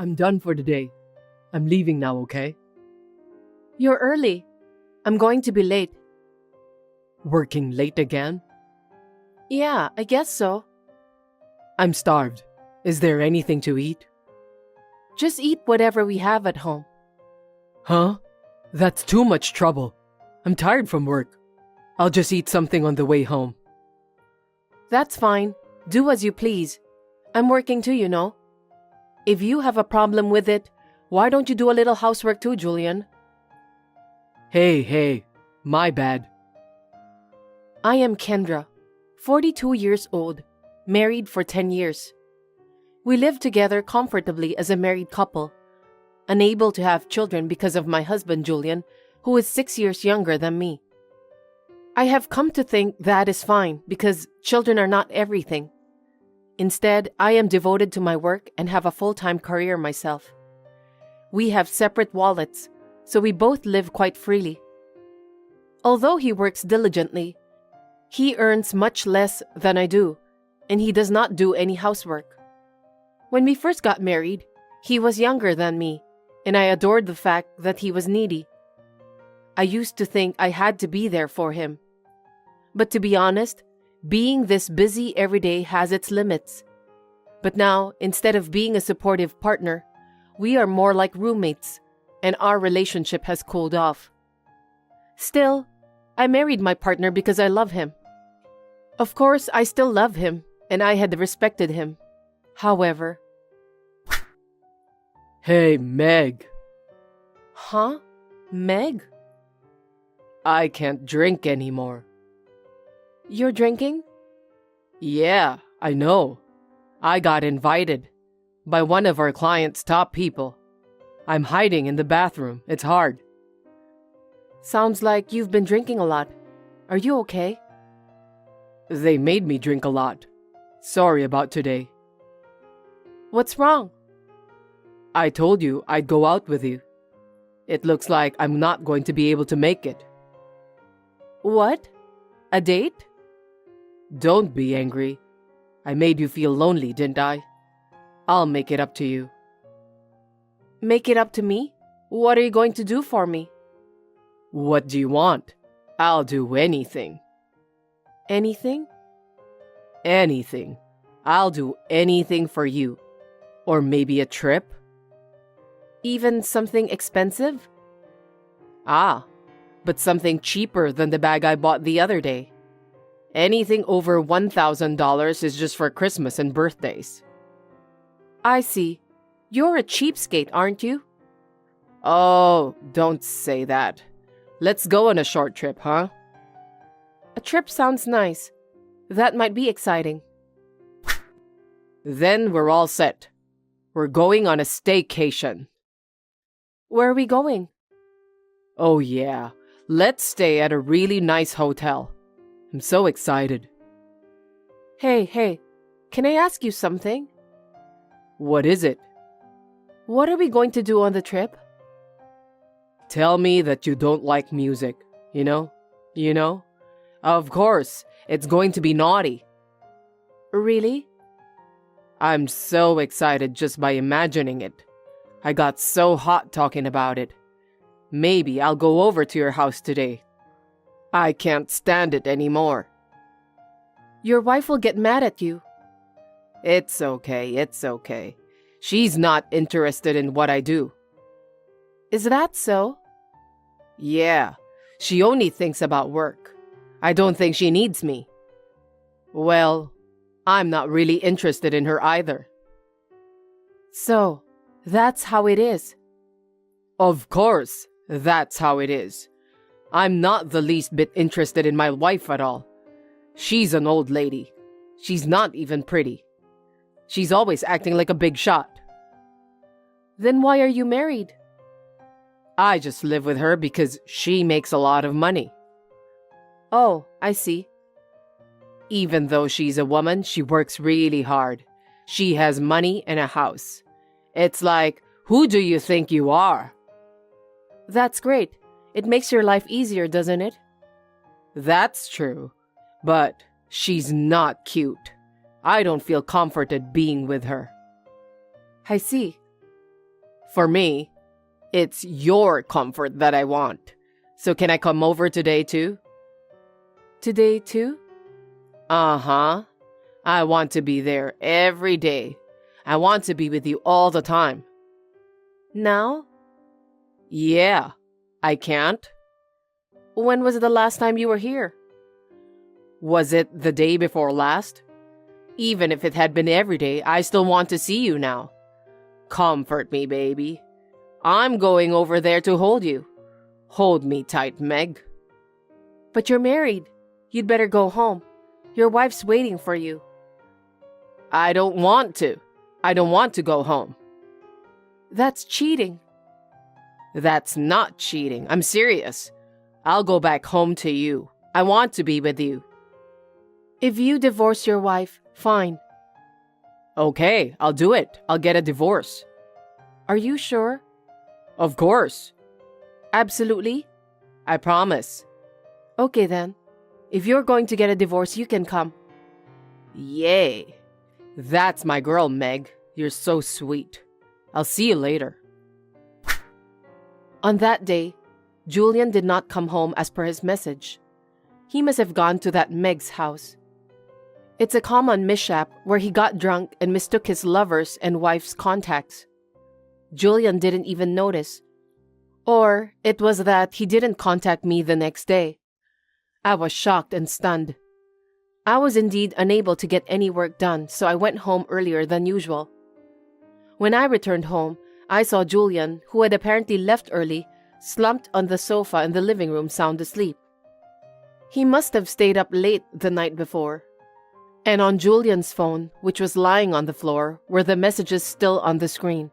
I'm done for the day. I'm leaving now, okay? You're early. I'm going to be late. Working late again? Yeah, I guess so. I'm starved. Is there anything to eat? Just eat whatever we have at home. Huh? That's too much trouble. I'm tired from work. I'll just eat something on the way home. That's fine. Do as you please. I'm working too, you know. If you have a problem with it, why don't you do a little housework too, Julian? Hey, my bad. I am Kendra, 42 years old, married for 10 years. We live together comfortably as a married couple, unable to have children because of my husband Julian, who is 6 years younger than me. I have come to think that is fine because children are not everything. Instead, I am devoted to my work and have a full-time career myself. We have separate wallets, so we both live quite freely. Although he works diligently, he earns much less than I do, and he does not do any housework. When we first got married, he was younger than me, and I adored the fact that he was needy. I used to think I had to be there for him. But to be honest, being this busy every day has its limits. But now, instead of being a supportive partner, we are more like roommates, and our relationship has cooled off. Still, I married my partner because I love him. Of course, I still love him, and I had respected him. However... Hey, Meg. Huh? Meg? I can't drink anymore. You're drinking? Yeah, I know. I got invited by one of our clients' top people. I'm hiding in the bathroom. It's hard. Sounds like you've been drinking a lot. Are you okay? They made me drink a lot. Sorry about today. What's wrong? I told you I'd go out with you. It looks like I'm not going to be able to make it. What? A date? Don't be angry. I made you feel lonely, didn't I? I'll make it up to you. Make it up to me? What are you going to do for me? What do you want? I'll do anything. Anything? Anything. I'll do anything for you. Or maybe a trip? Even something expensive? Ah, but something cheaper than the bag I bought the other day. Anything over $1,000 is just for Christmas and birthdays. I see. You're a cheapskate, aren't you? Oh, don't say that. Let's go on a short trip, huh? A trip sounds nice. That might be exciting. Then we're all set. We're going on a staycation. Where are we going? Oh yeah, let's stay at a really nice hotel. I'm so excited. Hey, can I ask you something? What is it? What are we going to do on the trip? Tell me that you don't like music, you know? Of course, it's going to be naughty. Really? I'm so excited just by imagining it. I got so hot talking about it. Maybe I'll go over to your house today. I can't stand it anymore. Your wife will get mad at you. It's okay. She's not interested in what I do. Is that so? Yeah, she only thinks about work. I don't think she needs me. Well, I'm not really interested in her either. So, that's how it is. Of course, that's how it is. I'm not the least bit interested in my wife at all. She's an old lady. She's not even pretty. She's always acting like a big shot. Then why are you married? I just live with her because she makes a lot of money. Oh, I see. Even though she's a woman, she works really hard. She has money and a house. It's like, who do you think you are? That's great. It makes your life easier, doesn't it? That's true. But she's not cute. I don't feel comforted being with her. I see. For me, it's your comfort that I want. So can I come over today too? Today too? Uh-huh. I want to be there every day. I want to be with you all the time. Now? Yeah. I can't? When was the last time you were here? Was it the day before last? Even if it had been every day, I still want to see you now. Comfort me, baby. I'm going over there to hold you. Hold me tight, Meg. But you're married. You'd better go home. Your wife's waiting for you. I don't want to. I don't want to go home. That's cheating. That's not cheating. I'm serious. I'll go back home to you. I want to be with you. If you divorce your wife, fine. Okay, I'll do it. I'll get a divorce. Are you sure? Of course. Absolutely? I promise. Okay then. If you're going to get a divorce, you can come. Yay. That's my girl, Meg. You're so sweet. I'll see you later. On that day, Julian did not come home as per his message. He must have gone to that Meg's house. It's a common mishap where he got drunk and mistook his lover's and wife's contacts. Julian didn't even notice. Or it was that he didn't contact me the next day. I was shocked and stunned. I was indeed unable to get any work done, so I went home earlier than usual. When I returned home, I saw Julian, who had apparently left early, slumped on the sofa in the living room sound asleep. He must have stayed up late the night before. And on Julian's phone, which was lying on the floor, were the messages still on the screen.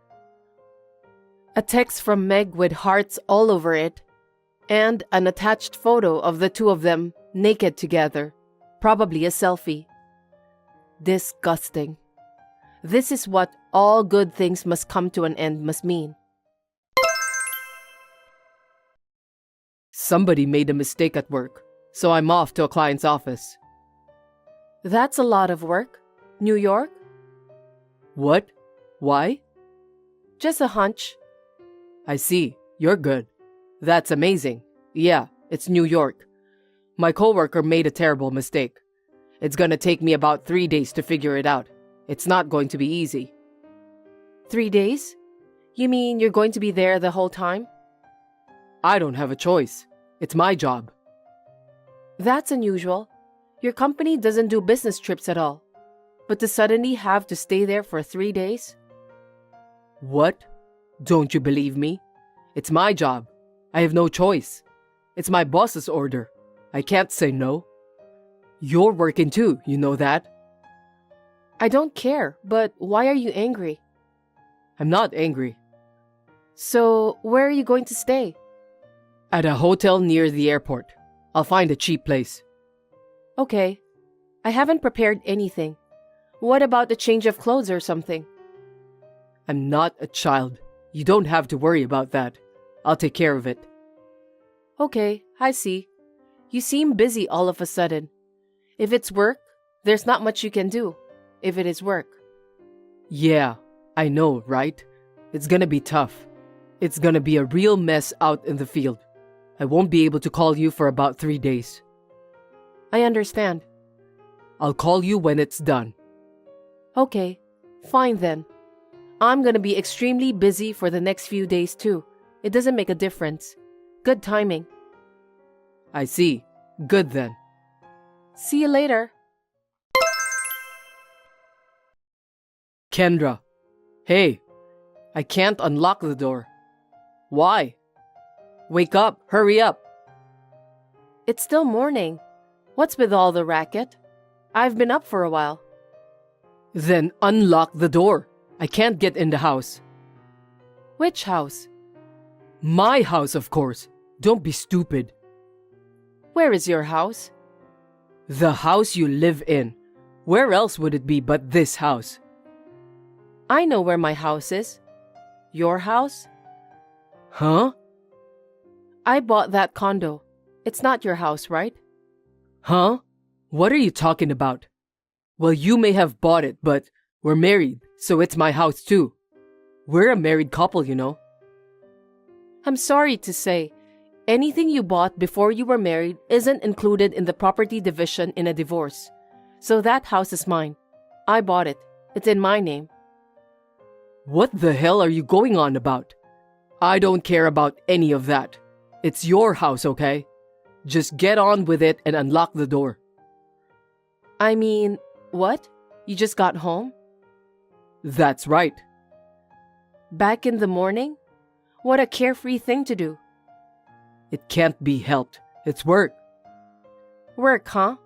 A text from Meg with hearts all over it, and an attached photo of the two of them naked together, probably a selfie. Disgusting. This is what all good things must come to an end must mean. Somebody made a mistake at work, so I'm off to a client's office. That's a lot of work. New York? What? Why? Just a hunch. I see. You're good. That's amazing. Yeah, it's New York. My coworker made a terrible mistake. It's gonna take me about 3 days to figure it out. It's not going to be easy. 3 days? You mean you're going to be there the whole time? I don't have a choice. It's my job. That's unusual. Your company doesn't do business trips at all. But to suddenly have to stay there for 3 days? What? Don't you believe me? It's my job. I have no choice. It's my boss's order. I can't say no. You're working too, you know that? I don't care, but why are you angry? I'm not angry. So, where are you going to stay? At a hotel near the airport. I'll find a cheap place. Okay. I haven't prepared anything. What about a change of clothes or something? I'm not a child. You don't have to worry about that. I'll take care of it. Okay, I see. You seem busy all of a sudden. If it's work, there's not much you can do. If it is work. Yeah, I know, right? It's gonna be tough. It's gonna be a real mess out in the field. I won't be able to call you for about 3 days. I understand. I'll call you when it's done. Okay, fine then. I'm gonna be extremely busy for the next few days too. It doesn't make a difference. Good timing. I see. Good then. See you later. Kendra. Hey. I can't unlock the door. Why? Wake up. Hurry up. It's still morning. What's with all the racket? I've been up for a while. Then unlock the door. I can't get in the house. Which house? My house, of course. Don't be stupid. Where is your house? The house you live in. Where else would it be but this house? I know where my house is. Your house? Huh? I bought that condo. It's not your house, right? Huh? What are you talking about? Well, you may have bought it, but we're married, so it's my house too. We're a married couple, you know. I'm sorry to say, anything you bought before you were married isn't included in the property division in a divorce. So that house is mine. I bought it. It's in my name. What the hell are you going on about? I don't care about any of that. It's your house, okay? Just get on with it and unlock the door. I mean, what? You just got home? That's right. Back in the morning? What a carefree thing to do. It can't be helped. It's work. Work, huh?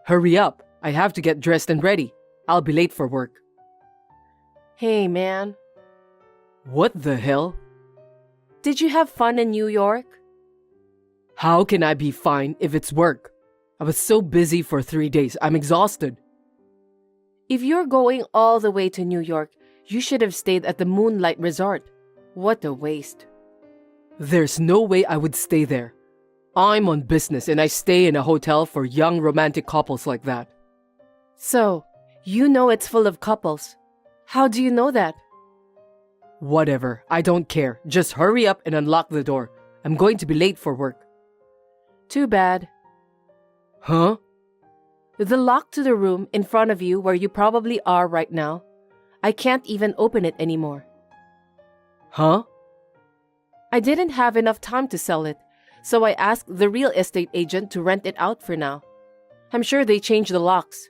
Hurry up. I have to get dressed and ready. I'll be late for work. Hey, man. What the hell? Did you have fun in New York? How can I be fine if it's work? I was so busy for 3 days. I'm exhausted. If you're going all the way to New York, you should have stayed at the Moonlight Resort. What a waste. There's no way I would stay there. I'm on business and I stay in a hotel for young romantic couples like that. So, you know it's full of couples. How do you know that? Whatever, I don't care. Just hurry up and unlock the door. I'm going to be late for work. Too bad. Huh? The lock to the room in front of you where you probably are right now, I can't even open it anymore. Huh? I didn't have enough time to sell it, so I asked the real estate agent to rent it out for now. I'm sure they changed the locks.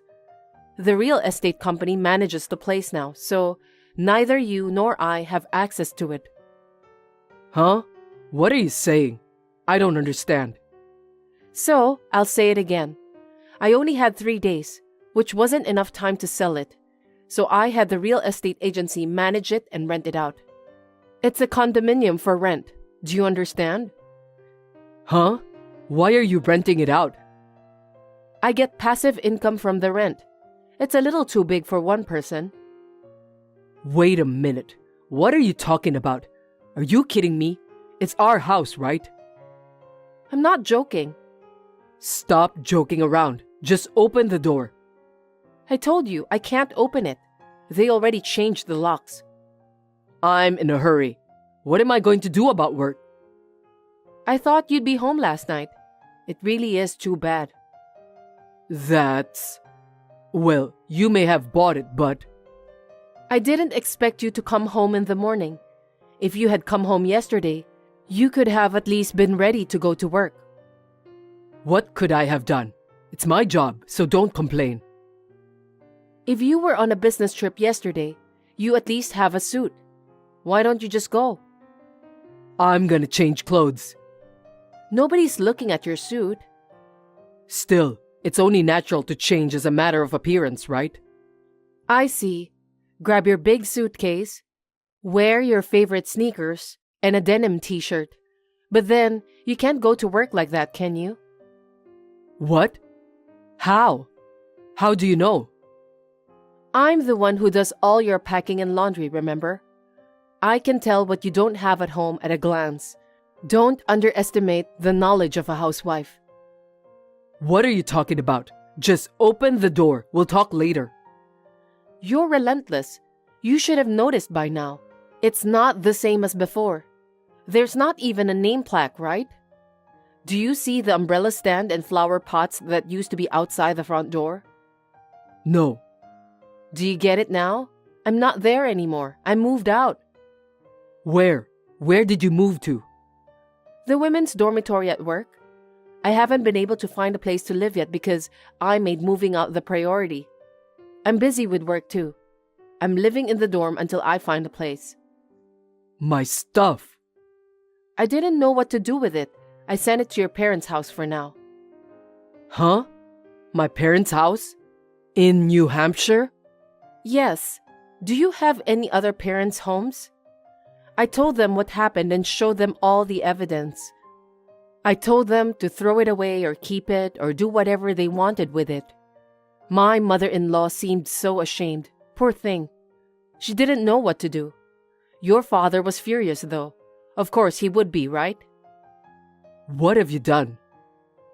The real estate company manages the place now, so neither you nor I have access to it. Huh? What are you saying? I don't understand. So, I'll say it again. I only had 3 days, which wasn't enough time to sell it, so I had the real estate agency manage it and rent it out. It's a condominium for rent. Do you understand? Huh? Why are you renting it out? I get passive income from the rent. It's a little too big for one person. Wait a minute. What are you talking about? Are you kidding me? It's our house, right? I'm not joking. Stop joking around. Just open the door. I told you, I can't open it. They already changed the locks. I'm in a hurry. What am I going to do about work? I thought you'd be home last night. It really is too bad. That's... Well, you may have bought it, but... I didn't expect you to come home in the morning. If you had come home yesterday, you could have at least been ready to go to work. What could I have done? It's my job, so don't complain. If you were on a business trip yesterday, you at least have a suit. Why don't you just go? I'm gonna change clothes. Nobody's looking at your suit. Still, it's only natural to change as a matter of appearance, right? I see. Grab your big suitcase, wear your favorite sneakers, and a denim t-shirt. But then, you can't go to work like that, can you? What? How? How do you know? I'm the one who does all your packing and laundry, remember? I can tell what you don't have at home at a glance. Don't underestimate the knowledge of a housewife. What are you talking about? Just open the door. We'll talk later. You're relentless. You should have noticed by now. It's not the same as before. There's not even a name plaque, right? Do you see the umbrella stand and flower pots that used to be outside the front door? No. Do you get it now? I'm not there anymore. I moved out. Where? Where did you move to? The women's dormitory at work. I haven't been able to find a place to live yet because I made moving out the priority. I'm busy with work too. I'm living in the dorm until I find a place. My stuff. I didn't know what to do with it. I sent it to your parents' house for now. Huh? My parents' house? In New Hampshire? Yes. Do you have any other parents' homes? I told them what happened and showed them all the evidence. I told them to throw it away or keep it or do whatever they wanted with it. My mother-in-law seemed so ashamed. Poor thing. She didn't know what to do. Your father was furious though. Of course he would be, right? What have you done?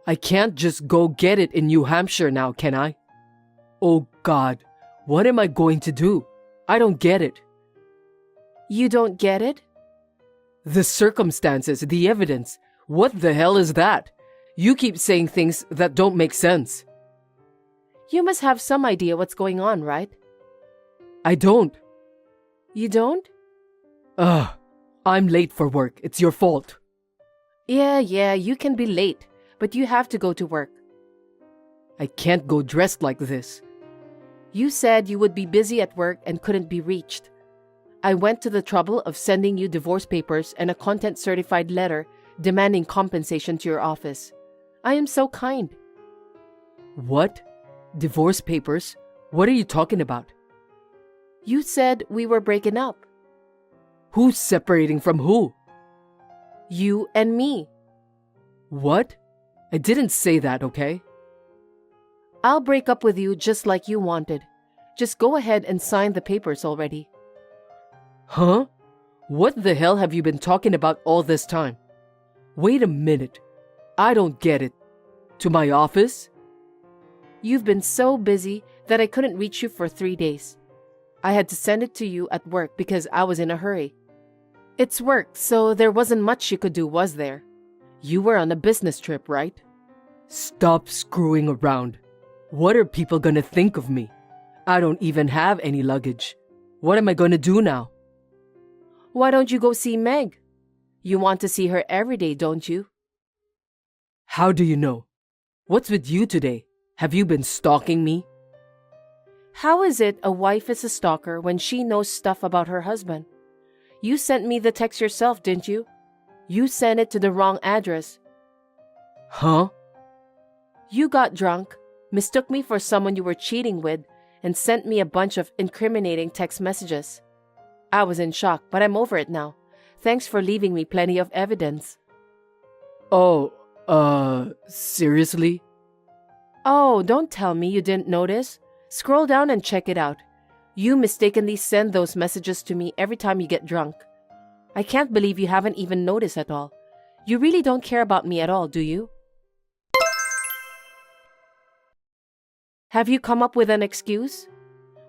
I can't just go get it in New Hampshire now, can I? Oh God, what am I going to do? I don't get it. You don't get it? The circumstances, the evidence. What the hell is that? You keep saying things that don't make sense. You must have some idea what's going on, right? I don't. You don't? Ugh. I'm late for work. It's your fault. Yeah, you can be late, but you have to go to work. I can't go dressed like this. You said you would be busy at work and couldn't be reached. I went to the trouble of sending you divorce papers and a content-certified letter demanding compensation to your office. I am so kind. What? Divorce papers? What are you talking about? You said we were breaking up. Who's separating from who? You and me. What? I didn't say that, okay? I'll break up with you just like you wanted. Just go ahead and sign the papers already. Huh? What the hell have you been talking about all this time? Wait a minute. I don't get it. To my office? You've been so busy that I couldn't reach you for 3 days. I had to send it to you at work because I was in a hurry. It's work, so there wasn't much you could do, was there? You were on a business trip, right? Stop screwing around. What are people gonna think of me? I don't even have any luggage. What am I gonna do now? Why don't you go see Meg? You want to see her every day, don't you? How do you know? What's with you today? Have you been stalking me? How is it a wife is a stalker when she knows stuff about her husband? You sent me the text yourself, didn't you? You sent it to the wrong address. Huh? You got drunk, mistook me for someone you were cheating with, and sent me a bunch of incriminating text messages. I was in shock, but I'm over it now. Thanks for leaving me plenty of evidence. Oh, seriously? Oh, don't tell me you didn't notice. Scroll down and check it out. You mistakenly send those messages to me every time you get drunk. I can't believe you haven't even noticed at all. You really don't care about me at all, do you? Have you come up with an excuse?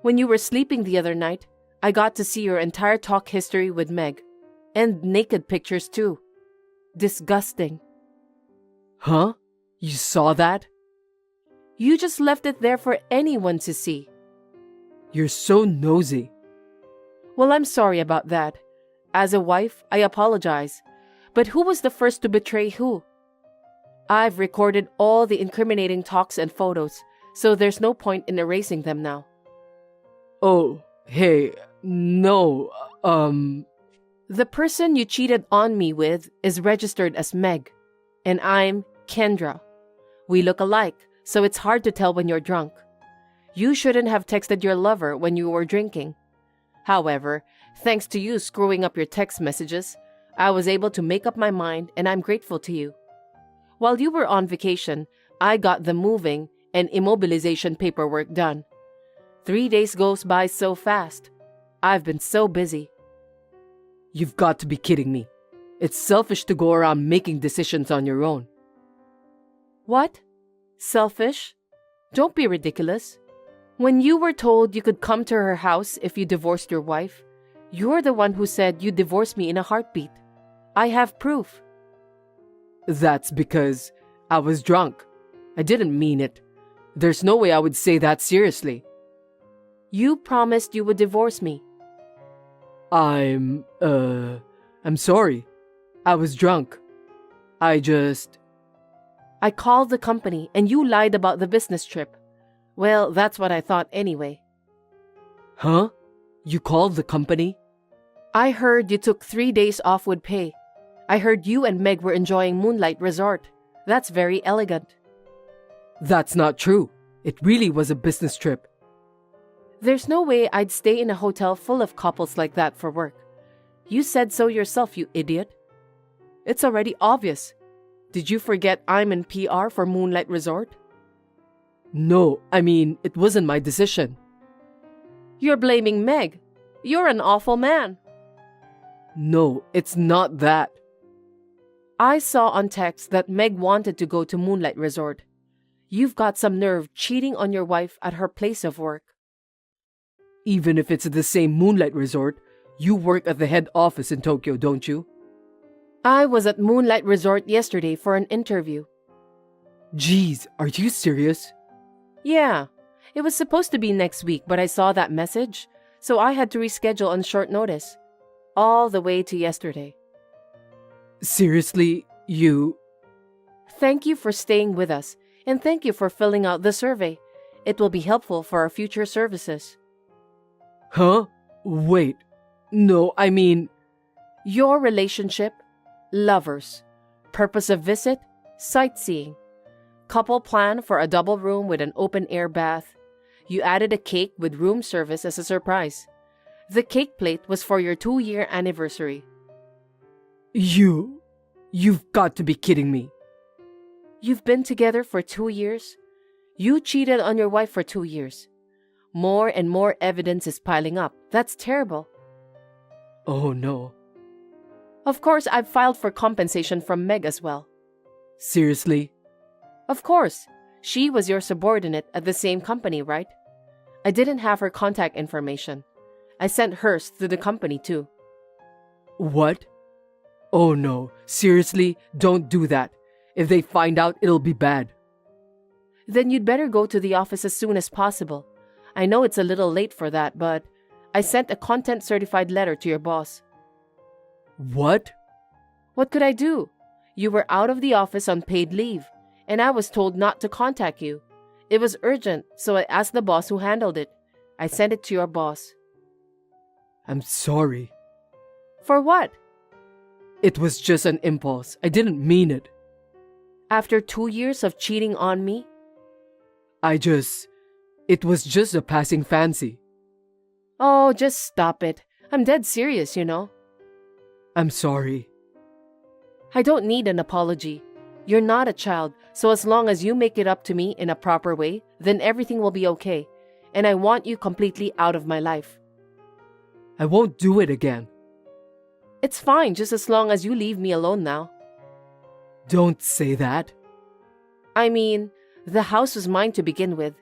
When you were sleeping the other night, I got to see your entire talk history with Meg. And naked pictures too. Disgusting. Huh? You saw that? You just left it there for anyone to see. You're so nosy. Well, I'm sorry about that. As a wife, I apologize. But who was the first to betray who? I've recorded all the incriminating talks and photos, so there's no point in erasing them now. Oh, hey, no, The person you cheated on me with is registered as Meg, and I'm Kendra. We look alike, so it's hard to tell when you're drunk. You shouldn't have texted your lover when you were drinking. However, thanks to you screwing up your text messages, I was able to make up my mind, and I'm grateful to you. While you were on vacation, I got the moving and immobilization paperwork done. 3 days goes by so fast. I've been so busy. You've got to be kidding me. It's selfish to go around making decisions on your own. What? Selfish? Don't be ridiculous. When you were told you could come to her house if you divorced your wife, you're the one who said you'd divorce me in a heartbeat. I have proof. That's because I was drunk. I didn't mean it. There's no way I would say that seriously. You promised you would divorce me. I'm sorry. I was drunk. I called the company and you lied about the business trip. Well, that's what I thought anyway. Huh? You called the company? I heard you took 3 days off with pay. I heard you and Meg were enjoying Moonlight Resort. That's very elegant. That's not true. It really was a business trip. There's no way I'd stay in a hotel full of couples like that for work. You said so yourself, you idiot. It's already obvious. Did you forget I'm in PR for Moonlight Resort? No, I mean, it wasn't my decision. You're blaming Meg. You're an awful man. No, it's not that. I saw on text that Meg wanted to go to Moonlight Resort. You've got some nerve cheating on your wife at her place of work. Even if it's the same Moonlight Resort, You work at the head office in Tokyo, don't you? I was at Moonlight Resort yesterday for an interview. Jeez, are you serious? Yeah, it was supposed to be next week, but I saw that message, so I had to reschedule on short notice. All the way to yesterday. Seriously, you... Thank you for staying with us, and thank you for filling out the survey. It will be helpful for our future services. Huh? Wait. No, I mean... Your relationship, lovers. Purpose of visit, sightseeing. Couple plan for a double room with an open-air bath. You added a cake with room service as a surprise. The cake plate was for your 2-year anniversary. You've got to be kidding me. You've been together for 2 years? You cheated on your wife for 2 years. More and more evidence is piling up. That's terrible. Oh no. Of course, I've filed for compensation from Meg as well. Seriously? Of course. She was your subordinate at the same company, right? I didn't have her contact information. I sent hers to the company too. What? Oh no, seriously, don't do that. If they find out, it'll be bad. Then you'd better go to the office as soon as possible. I know it's a little late for that, but I sent a content-certified letter to your boss. What? What could I do? You were out of the office on paid leave, and I was told not to contact you. It was urgent, so I asked the boss who handled it. I sent it to your boss. I'm sorry. For what? It was just an impulse. I didn't mean it. After 2 years of cheating on me? It was just a passing fancy. Oh, just stop it. I'm dead serious, you know. I'm sorry. I don't need an apology. You're not a child, so as long as you make it up to me in a proper way, then everything will be okay. And I want you completely out of my life. I won't do it again. It's fine, just as long as you leave me alone now. Don't say that. I mean, the house was mine to begin with.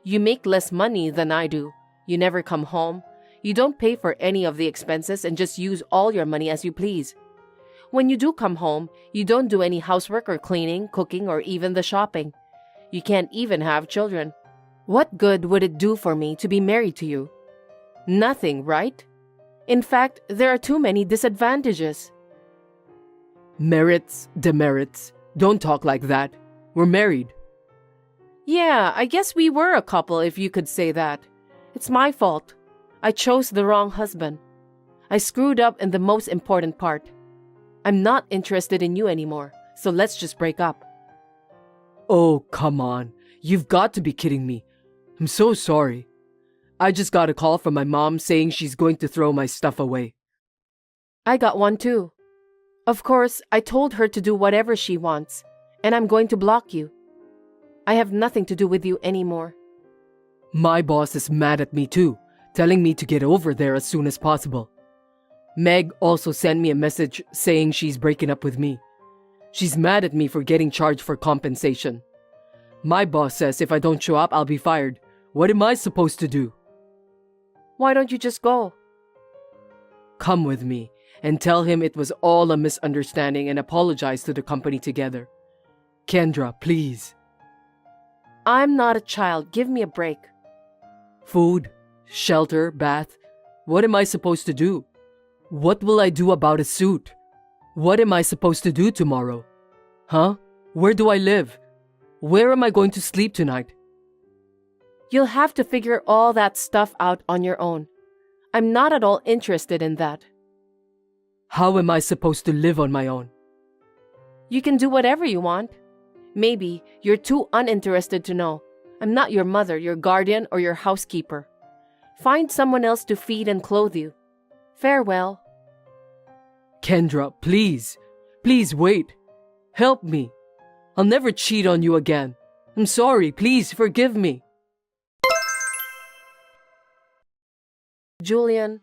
You make less money than I do. You never come home. You don't pay for any of the expenses and just use all your money as you please. When you do come home, you don't do any housework or cleaning, cooking, or even the shopping. You can't even have children. What good would it do for me to be married to you? Nothing, right? In fact, there are too many disadvantages. Merits, demerits. Don't talk like that. We're married. Yeah, I guess we were a couple if you could say that. It's my fault. I chose the wrong husband. I screwed up in the most important part. I'm not interested in you anymore, so let's just break up. Oh, come on. You've got to be kidding me. I'm so sorry. I just got a call from my mom saying she's going to throw my stuff away. I got one too. Of course, I told her to do whatever she wants, and I'm going to block you. I have nothing to do with you anymore. My boss is mad at me too, telling me to get over there as soon as possible. Meg also sent me a message saying she's breaking up with me. She's mad at me for getting charged for compensation. My boss says if I don't show up, I'll be fired. What am I supposed to do? Why don't you just go? Come with me and tell him it was all a misunderstanding and apologize to the company together. Kendra, please. I'm not a child. Give me a break. Food, shelter, bath. What am I supposed to do? What will I do about a suit? What am I supposed to do tomorrow? Huh? Where do I live? Where am I going to sleep tonight? You'll have to figure all that stuff out on your own. I'm not at all interested in that. How am I supposed to live on my own? You can do whatever you want. Maybe you're too uninterested to know. I'm not your mother, your guardian, or your housekeeper. Find someone else to feed and clothe you. Farewell. Kendra, please. Please wait. Help me. I'll never cheat on you again. I'm sorry. Please forgive me. Julian,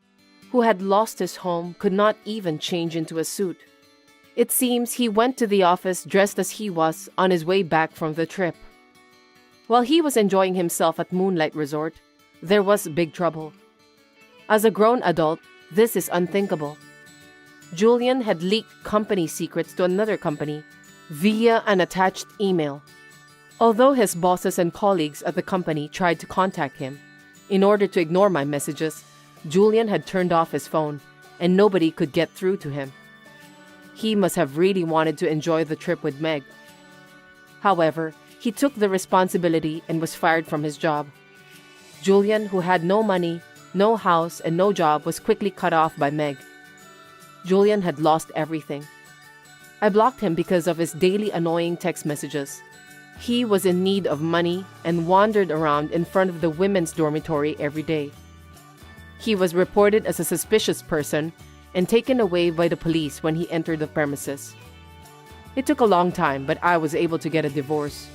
who had lost his home, could not even change into a suit. It seems he went to the office dressed as he was on his way back from the trip. While he was enjoying himself at Moonlight Resort, there was big trouble. As a grown adult, This is unthinkable. Julian had leaked company secrets to another company via an attached email. Although his bosses and colleagues at the company tried to contact him, in order to ignore my messages, Julian had turned off his phone and nobody could get through to him. He must have really wanted to enjoy the trip with Meg. However, he took the responsibility and was fired from his job. Julian, who had no money, no house, and no job, was quickly cut off by Meg. Julian had lost everything. I blocked him because of his daily annoying text messages. He was in need of money and wandered around in front of the women's dormitory every day. He was reported as a suspicious person and taken away by the police when he entered the premises. It took a long time, but I was able to get a divorce.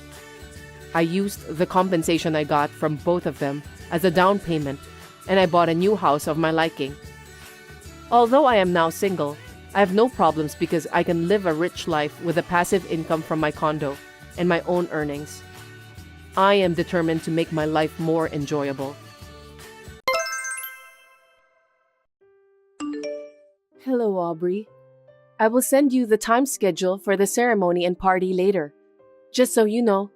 I used the compensation I got from both of them as a down payment, and I bought a new house of my liking. Although I am now single, I have no problems because I can live a rich life with a passive income from my condo and my own earnings. I am determined to make my life more enjoyable. Hello, Aubrey. I will send you the time schedule for the ceremony and party later, just so you know.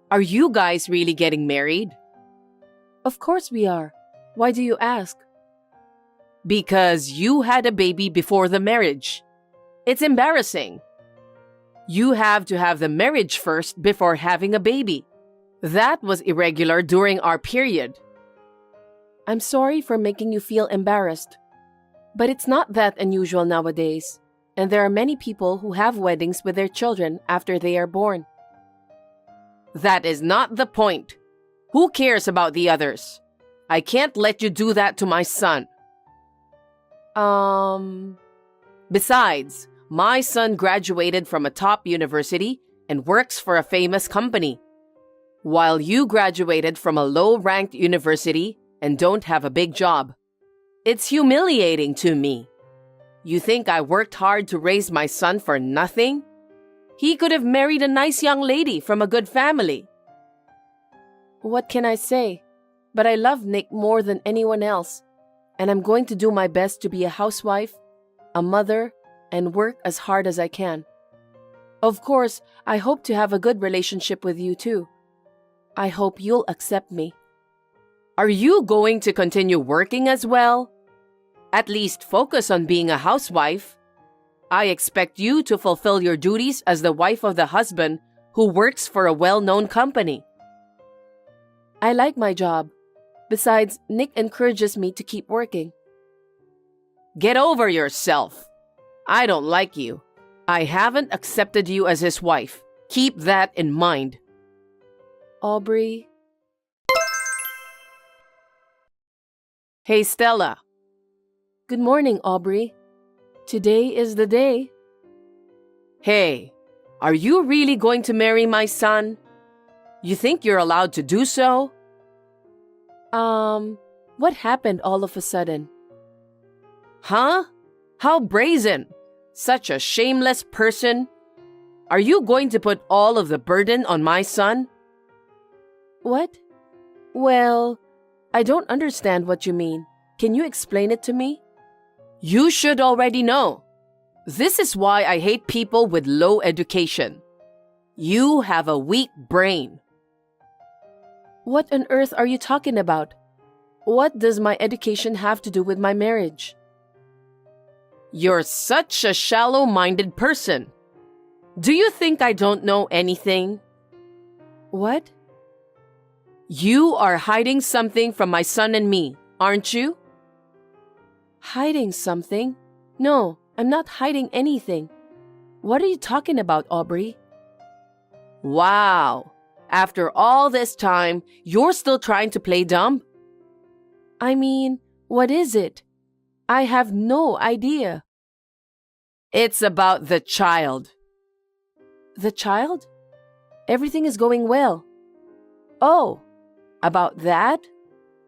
Are you guys really getting married? Of course we are. Why do you ask? Because you had a baby before the marriage. It's embarrassing. You have to have the marriage first before having a baby. That was irregular during our period. I'm sorry for making you feel embarrassed. But it's not that unusual nowadays, and there are many people who have weddings with their children after they are born. That is not the point. Who cares about the others? I can't let you do that to my son. Besides, my son graduated from a top university and works for a famous company, while you graduated from a low-ranked university and don't have a big job. It's humiliating to me. You think I worked hard to raise my son for nothing? He could have married a nice young lady from a good family. What can I say? But I love Nick more than anyone else, and I'm going to do my best to be a housewife, a mother, and work as hard as I can. Of course, I hope to have a good relationship with you too. I hope you'll accept me. Are you going to continue working as well? At least focus on being a housewife. I expect you to fulfill your duties as the wife of the husband who works for a well-known company. I like my job. Besides, Nick encourages me to keep working. Get over yourself. I don't like you. I haven't accepted you as his wife. Keep that in mind. Aubrey. Hey, Stella. Good morning, Aubrey. Today is the day. Hey, are you really going to marry my son? You think you're allowed to do so? What happened all of a sudden? Huh? How brazen! Such a shameless person. Are you going to put all of the burden on my son? What? Well, I don't understand what you mean. Can you explain it to me? You should already know. This is why I hate people with low education. You have a weak brain. What on earth are you talking about? What does my education have to do with my marriage? You're such a shallow-minded person. Do you think I don't know anything? What? You are hiding something from my son and me, aren't you? Hiding something? No, I'm not hiding anything. What are you talking about, Aubrey? Wow. After all this time, you're still trying to play dumb? I mean, what is it? I have no idea. It's about the child. The child? Everything is going well. Oh, about that?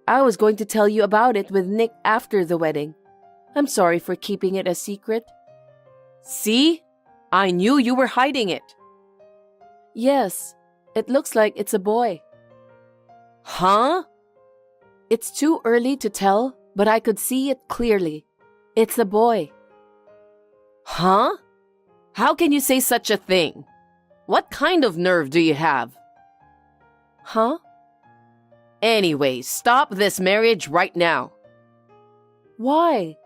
I was going to tell you about it with Nick after the wedding. I'm sorry for keeping it a secret. See? I knew you were hiding it. Yes, it looks like it's a boy. Huh? It's too early to tell, but I could see it clearly. It's a boy. Huh? How can you say such a thing? What kind of nerve do you have? Huh? Anyway, stop this marriage right now. Why?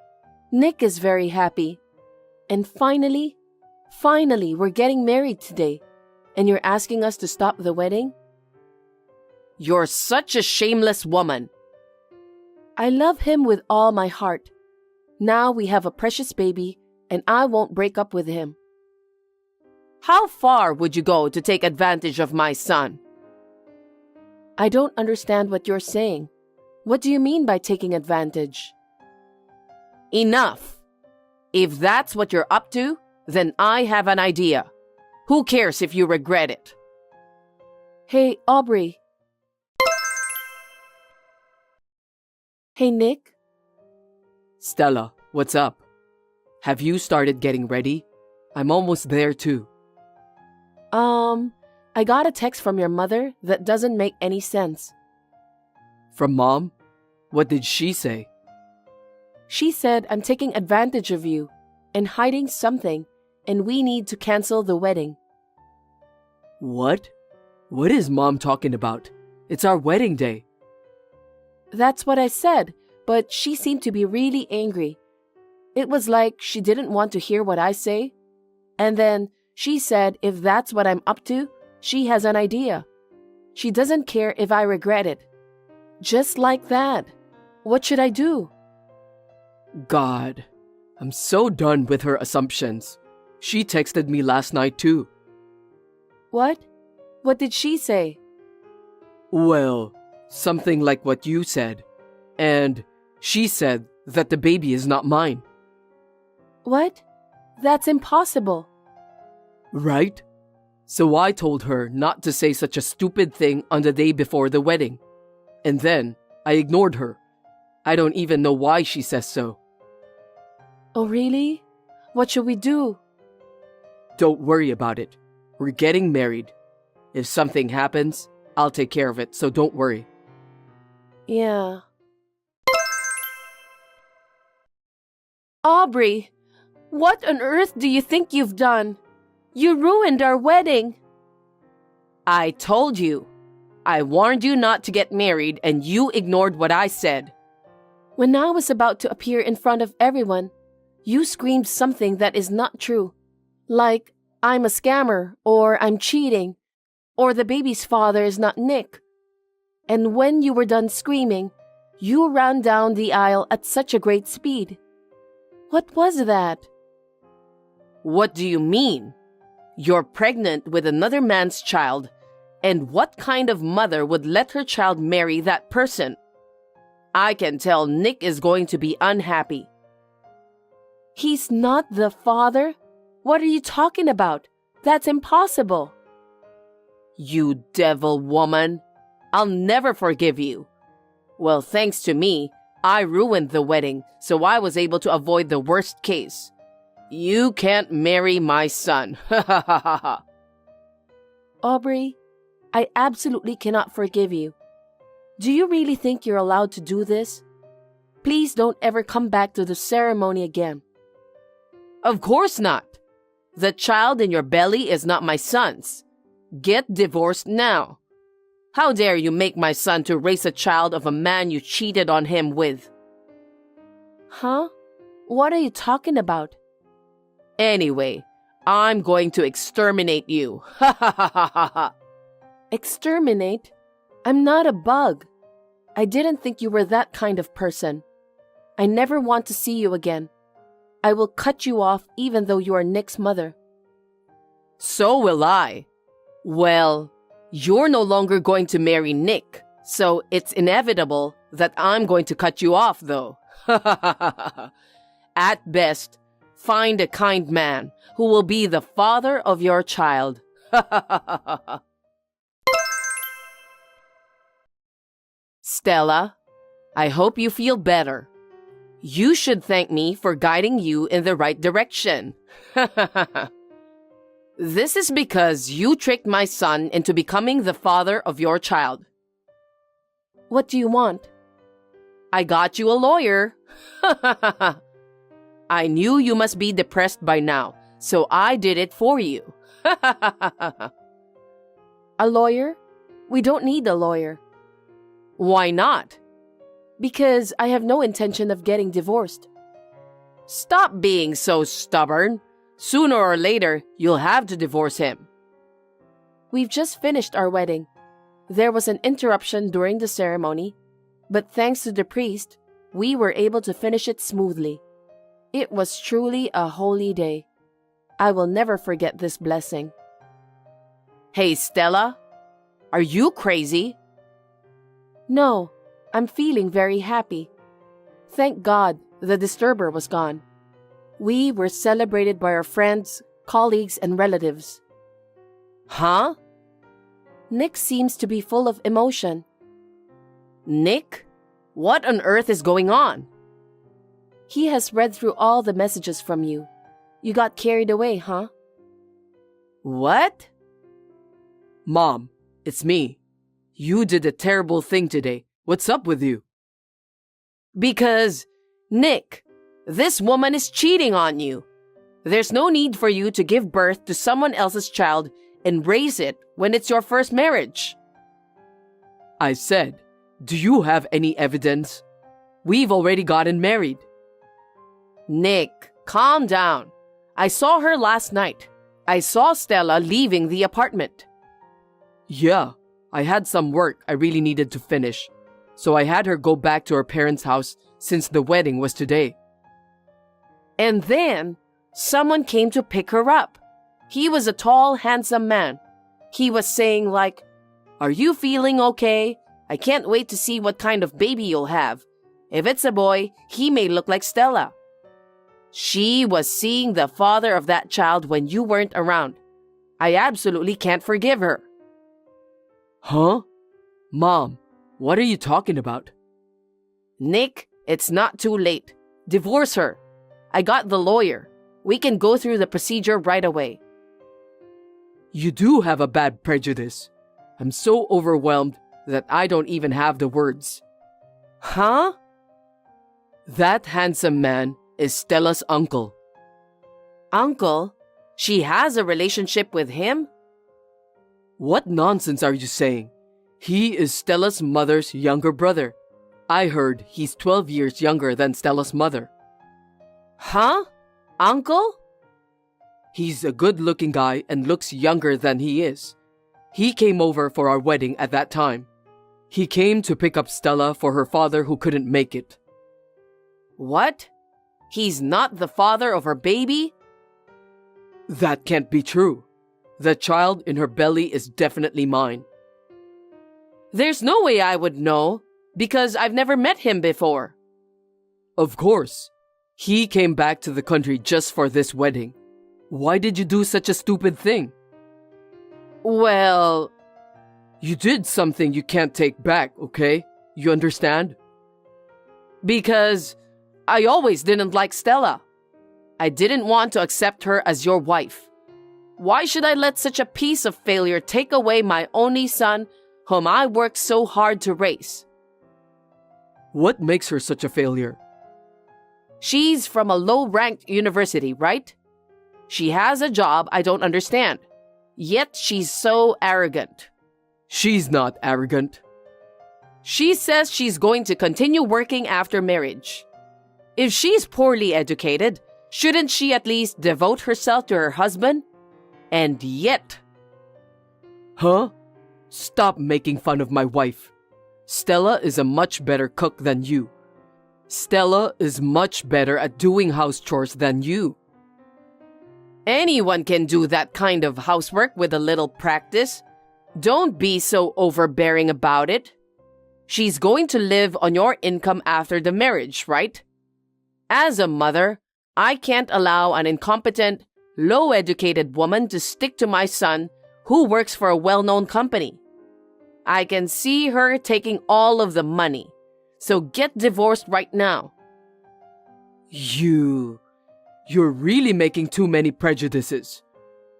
Nick is very happy. And finally, we're getting married today. And you're asking us to stop the wedding? You're such a shameless woman. I love him with all my heart. Now we have a precious baby, and I won't break up with him. How far would you go to take advantage of my son? I don't understand what you're saying. What do you mean by taking advantage? Enough. If that's what you're up to, then I have an idea. Who cares if you regret it? Hey, Aubrey. Hey, Nick. Stella, what's up? Have you started getting ready? I'm almost there too. I got a text from your mother that doesn't make any sense. From Mom? What did she say? She said I'm taking advantage of you and hiding something, and we need to cancel the wedding. What? What is Mom talking about? It's our wedding day. That's what I said, but she seemed to be really angry. It was like she didn't want to hear what I say. And then she said if that's what I'm up to, she has an idea. She doesn't care if I regret it. Just like that. What should I do? God, I'm so done with her assumptions. She texted me last night too. What? What did she say? Well, something like what you said. And she said that the baby is not mine. What? That's impossible. Right? So I told her not to say such a stupid thing on the day before the wedding. And then I ignored her. I don't even know why she says so. Oh, really? What should we do? Don't worry about it. We're getting married. If something happens, I'll take care of it, so don't worry. Yeah. Aubrey, what on earth do you think you've done? You ruined our wedding. I told you. I warned you not to get married and you ignored what I said. When I was about to appear in front of everyone, you screamed something that is not true. Like, I'm a scammer, or I'm cheating, or the baby's father is not Nick. And when you were done screaming, you ran down the aisle at such a great speed. What was that? What do you mean? You're pregnant with another man's child, and what kind of mother would let her child marry that person? I can tell Nick is going to be unhappy. He's not the father? What are you talking about? That's impossible. You devil woman. I'll never forgive you. Well, thanks to me, I ruined the wedding, so I was able to avoid the worst case. You can't marry my son. Ha ha ha ha ha. Aubrey, I absolutely cannot forgive you. Do you really think you're allowed to do this? Please don't ever come back to the ceremony again. Of course not. The child in your belly is not my son's. Get divorced now. How dare you make my son to raise a child of a man you cheated on him with? Huh? What are you talking about? Anyway, I'm going to exterminate you. Ha ha ha ha ha ha. Exterminate? I'm not a bug. I didn't think you were that kind of person. I never want to see you again. I will cut you off even though you are Nick's mother. So will I. Well, you're no longer going to marry Nick, so it's inevitable that I'm going to cut you off, though. At best, find a kind man who will be the father of your child. Stella, I hope you feel better. You should thank me for guiding you in the right direction. This is because you tricked my son into becoming the father of your child. What do you want? I got you a lawyer. I knew you must be depressed by now, so I did it for you. A lawyer? We don't need a lawyer. Why not? Because I have no intention of getting divorced. Stop being so stubborn. Sooner or later, you'll have to divorce him. We've just finished our wedding. There was an interruption during the ceremony, but thanks to the priest, we were able to finish it smoothly. It was truly a holy day. I will never forget this blessing. Hey, Stella, are you crazy? No, I'm feeling very happy. Thank God the disturber was gone. We were celebrated by our friends, colleagues, and relatives. Huh? Nick seems to be full of emotion. Nick? What on earth is going on? He has read through all the messages from you. You got carried away, huh? What? Mom, it's me. You did a terrible thing today. What's up with you? Because, Nick, this woman is cheating on you. There's no need for you to give birth to someone else's child and raise it when it's your first marriage. I said, do you have any evidence? We've already gotten married. Nick, calm down. I saw her last night. I saw Stella leaving the apartment. Yeah, I had some work I really needed to finish, so I had her go back to her parents' house since the wedding was today. And then, someone came to pick her up. He was a tall, handsome man. He was saying like, "Are you feeling okay? I can't wait to see what kind of baby you'll have. If it's a boy, he may look like Stella." She was seeing the father of that child when you weren't around. I absolutely can't forgive her. Huh? Mom, what are you talking about? Nick, it's not too late. Divorce her. I got the lawyer. We can go through the procedure right away. You do have a bad prejudice. I'm so overwhelmed that I don't even have the words. Huh? That handsome man is Stella's uncle. Uncle? She has a relationship with him? What nonsense are you saying? He is Stella's mother's younger brother. I heard he's 12 years younger than Stella's mother. Huh? Uncle? He's a good-looking guy and looks younger than he is. He came over for our wedding at that time. He came to pick up Stella for her father who couldn't make it. What? He's not the father of her baby? That can't be true. The child in her belly is definitely mine. There's no way I would know, because I've never met him before. Of course. He came back to the country just for this wedding. Why did you do such a stupid thing? Well, you did something you can't take back, okay? You understand? Because I always didn't like Stella. I didn't want to accept her as your wife. Why should I let such a piece of failure take away my only son, whom I worked so hard to raise? What makes her such a failure? She's from a low-ranked university, right? She has a job I don't understand. Yet she's so arrogant. She's not arrogant. She says she's going to continue working after marriage. If she's poorly educated, shouldn't she at least devote herself to her husband? And yet... Huh? Stop making fun of my wife. Stella is a much better cook than you. Stella is much better at doing house chores than you. Anyone can do that kind of housework with a little practice. Don't be so overbearing about it. She's going to live on your income after the marriage, right? As a mother, I can't allow an incompetent, low-educated woman to stick to my son who works for a well-known company. I can see her taking all of the money. So get divorced right now. You're really making too many prejudices.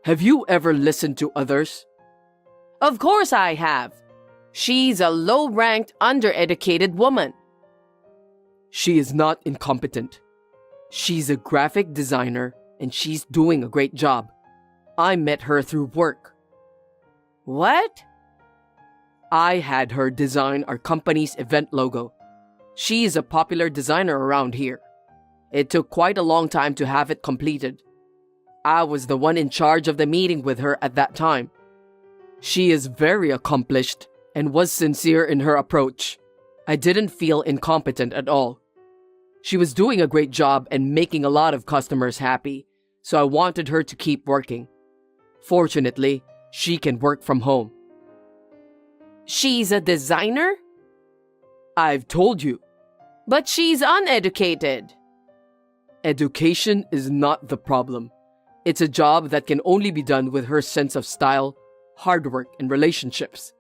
Have you ever listened to others? Of course I have. She's a low-ranked, undereducated woman. She is not incompetent. She's a graphic designer and she's doing a great job. I met her through work. What? I had her design our company's event logo. She is a popular designer around here. It took quite a long time to have it completed. I was the one in charge of the meeting with her at that time. She is very accomplished and was sincere in her approach. I didn't feel incompetent at all. She was doing a great job and making a lot of customers happy, so I wanted her to keep working. Fortunately, she can work from home. She's a designer? I've told you. But she's uneducated. Education is not the problem. It's a job that can only be done with her sense of style, hard work, and relationships.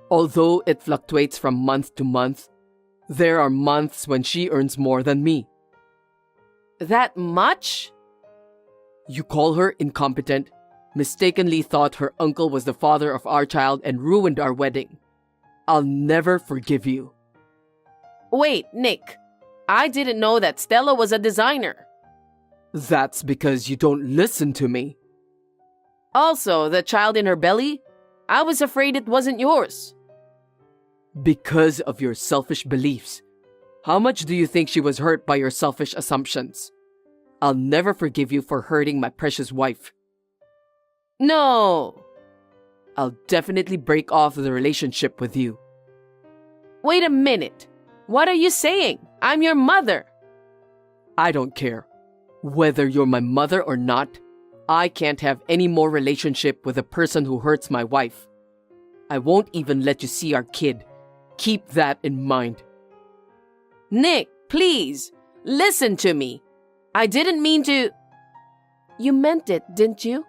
Although it fluctuates from month to month, there are months when she earns more than me. That much? You call her incompetent, mistakenly thought her uncle was the father of our child and ruined our wedding. I'll never forgive you. Wait, Nick. I didn't know that Stella was a designer. That's because you don't listen to me. Also, the child in her belly? I was afraid it wasn't yours. Because of your selfish beliefs. How much do you think she was hurt by your selfish assumptions? I'll never forgive you for hurting my precious wife. No. I'll definitely break off the relationship with you. Wait a minute. What are you saying? I'm your mother. I don't care. Whether you're my mother or not, I can't have any more relationship with a person who hurts my wife. I won't even let you see our kid. Keep that in mind. Nick, please, listen to me. I didn't mean to... You meant it, didn't you?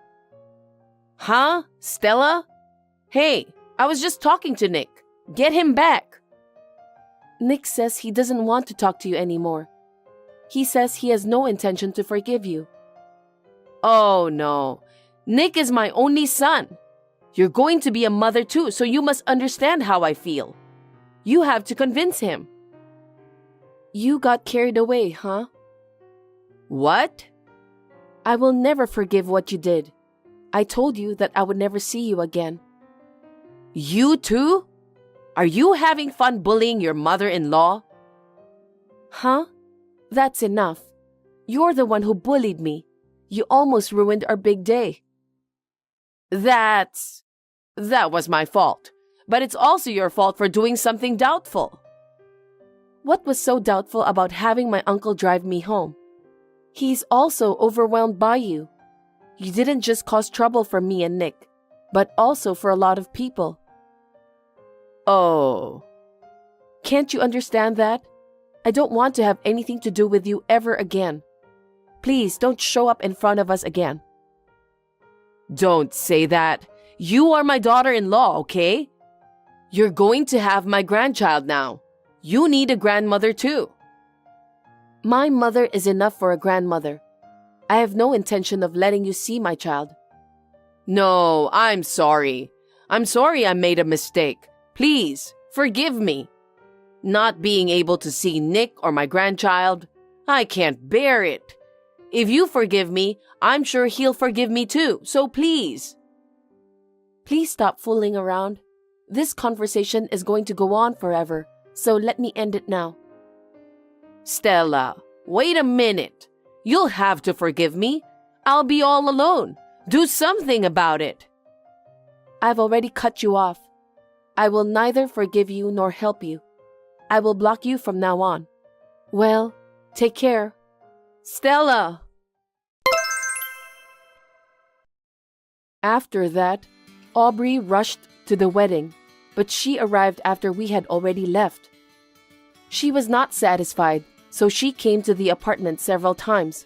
Huh? Stella? Hey, I was just talking to Nick. Get him back. Nick says he doesn't want to talk to you anymore. He says he has no intention to forgive you. Oh no. Nick is my only son. You're going to be a mother too, so you must understand how I feel. You have to convince him. You got carried away, huh? What? I will never forgive what you did. I told you that I would never see you again. You too? Are you having fun bullying your mother-in-law? Huh? That's enough. You're the one who bullied me. You almost ruined our big day. That was my fault. But it's also your fault for doing something doubtful. What was so doubtful about having my uncle drive me home? He's also overwhelmed by you. You didn't just cause trouble for me and Nick, but also for a lot of people. Oh. Can't you understand that? I don't want to have anything to do with you ever again. Please don't show up in front of us again. Don't say that. You are my daughter-in-law, okay? You're going to have my grandchild now. You need a grandmother too. My mother is enough for a grandmother. I have no intention of letting you see my child. No, I'm sorry. I'm sorry I made a mistake. Please, forgive me. Not being able to see Nick or my grandchild, I can't bear it. If you forgive me, I'm sure he'll forgive me too, so please. Please stop fooling around. This conversation is going to go on forever, so let me end it now. Stella, wait a minute. You'll have to forgive me. I'll be all alone. Do something about it. I've already cut you off. I will neither forgive you nor help you. I will block you from now on. Well, take care. Stella! After that, Aubrey rushed to the wedding, but she arrived after we had already left. She was not satisfied, so she came to the apartment several times,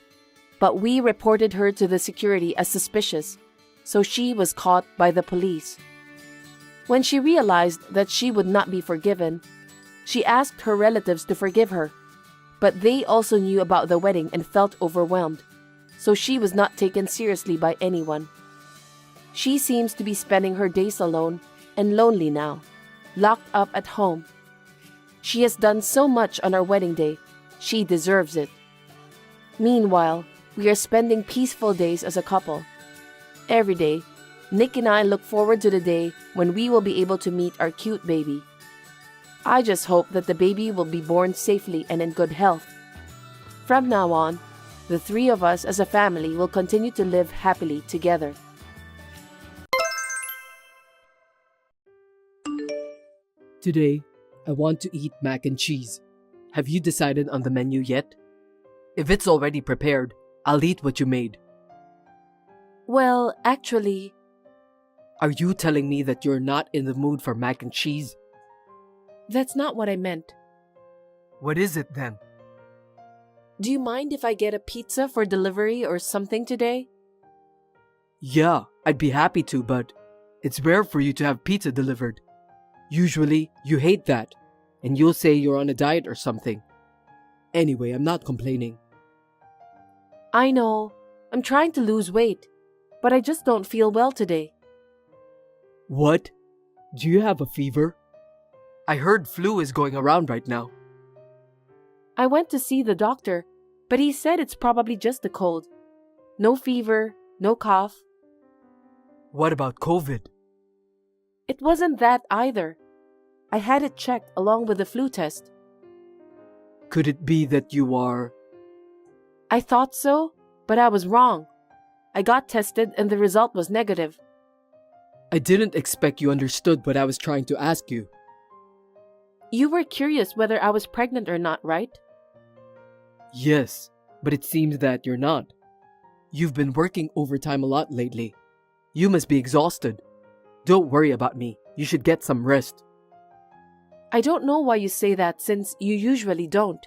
but we reported her to the security as suspicious, so she was caught by the police. When she realized that she would not be forgiven, she asked her relatives to forgive her, but they also knew about the wedding and felt overwhelmed, so she was not taken seriously by anyone. She seems to be spending her days alone and lonely now, locked up at home. She has done so much on our wedding day, She deserves it. Meanwhile, we are spending peaceful days as a couple. Every day, Nick and I look forward to the day when we will be able to meet our cute baby. I just hope that the baby will be born safely and in good health. From now on, the three of us as a family will continue to live happily together. Today, I want to eat mac and cheese. Have you decided on the menu yet? If it's already prepared, I'll eat what you made. Well, actually, Are you telling me that you're not in the mood for mac and cheese? that's not what I meant. What is it then? Do you mind if I get a pizza for delivery or something today? Yeah, I'd be happy to, but it's rare for you to have pizza delivered. Usually, you hate that, and you'll say you're on a diet or something. Anyway, I'm not complaining. I know. I'm trying to lose weight, but I just don't feel well today. What? Do you have a fever? I heard flu is going around right now. I went to see the doctor, but he said it's probably just a cold. No fever, no cough. What about COVID? It wasn't that either. I had it checked along with the flu test. Could it be that you are... I thought so, but I was wrong. I got tested and the result was negative. I didn't expect you understood what I was trying to ask you. You were curious whether I was pregnant or not, right? Yes, but it seems that you're not. You've been working overtime a lot lately. You must be exhausted. Don't worry about me. You should get some rest. I don't know why you say that since you usually don't.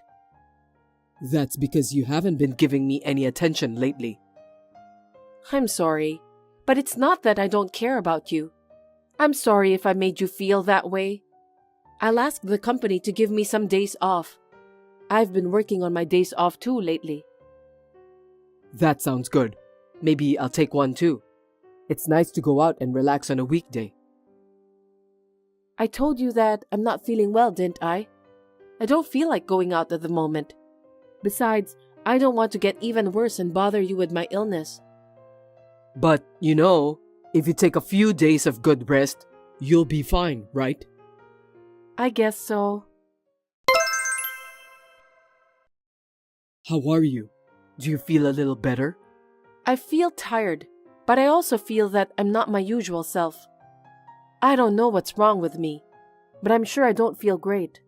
That's because you haven't been giving me any attention lately. I'm sorry, but it's not that I don't care about you. I'm sorry if I made you feel that way. I'll ask the company to give me some days off. I've been working on my days off too lately. That sounds good. Maybe I'll take one too. It's nice to go out and relax on a weekday. I told you that I'm not feeling well, didn't I? I don't feel like going out at the moment. Besides, I don't want to get even worse and bother you with my illness. But, if you take a few days of good rest, you'll be fine, right? I guess so. How are you? Do you feel a little better? I feel tired, but I also feel that I'm not my usual self. I don't know what's wrong with me, but I'm sure I don't feel great.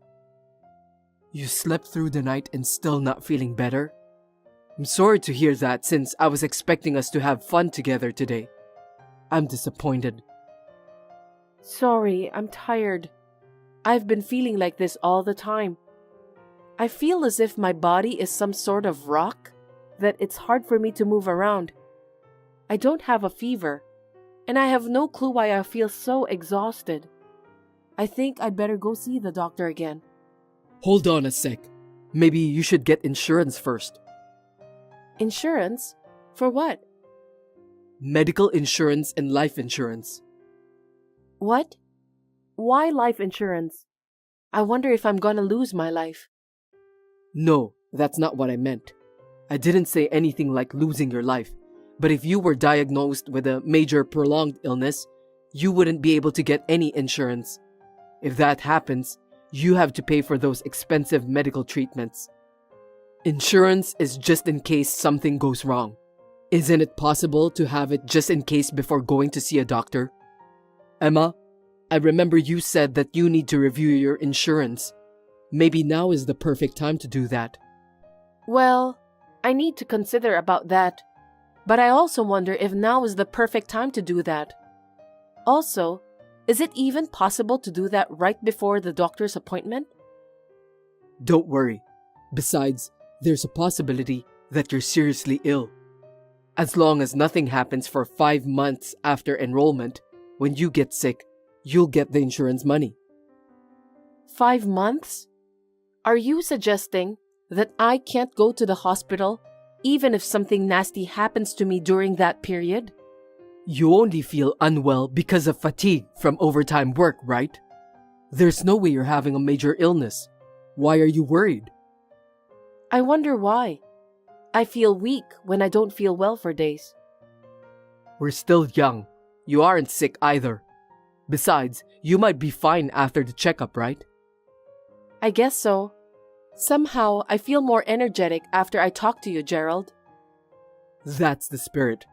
You slept through the night and still not feeling better? I'm sorry to hear that since I was expecting us to have fun together today. I'm disappointed. Sorry, I'm tired. I've been feeling like this all the time. I feel as if my body is some sort of rock, that it's hard for me to move around. I don't have a fever, and I have no clue why I feel so exhausted. I think I'd better go see the doctor again. Hold on a sec. Maybe you should get insurance first. Insurance? For what? Medical insurance and life insurance. What? Why life insurance? I wonder if I'm gonna lose my life. No, that's not what I meant. I didn't say anything like losing your life. But if you were diagnosed with a major prolonged illness, you wouldn't be able to get any insurance. If that happens, you have to pay for those expensive medical treatments. Insurance is just in case something goes wrong. Isn't it possible to have it just in case before going to see a doctor? Emma, I remember you said that you need to review your insurance. Maybe now is the perfect time to do that. Well, I need to consider about that. But I also wonder if now is the perfect time to do that. Also, is it even possible to do that right before the doctor's appointment? Don't worry. Besides, there's a possibility that you're seriously ill. As long as nothing happens for 5 months after enrollment, when you get sick, you'll get the insurance money. 5 months? Are you suggesting that I can't go to the hospital even if something nasty happens to me during that period? You only feel unwell because of fatigue from overtime work, right? There's no way you're having a major illness. Why are you worried? I wonder why. I feel weak when I don't feel well for days. We're still young. You aren't sick either. Besides, you might be fine after the checkup, right? I guess so. Somehow, I feel more energetic after I talk to you, Gerald. That's the spirit.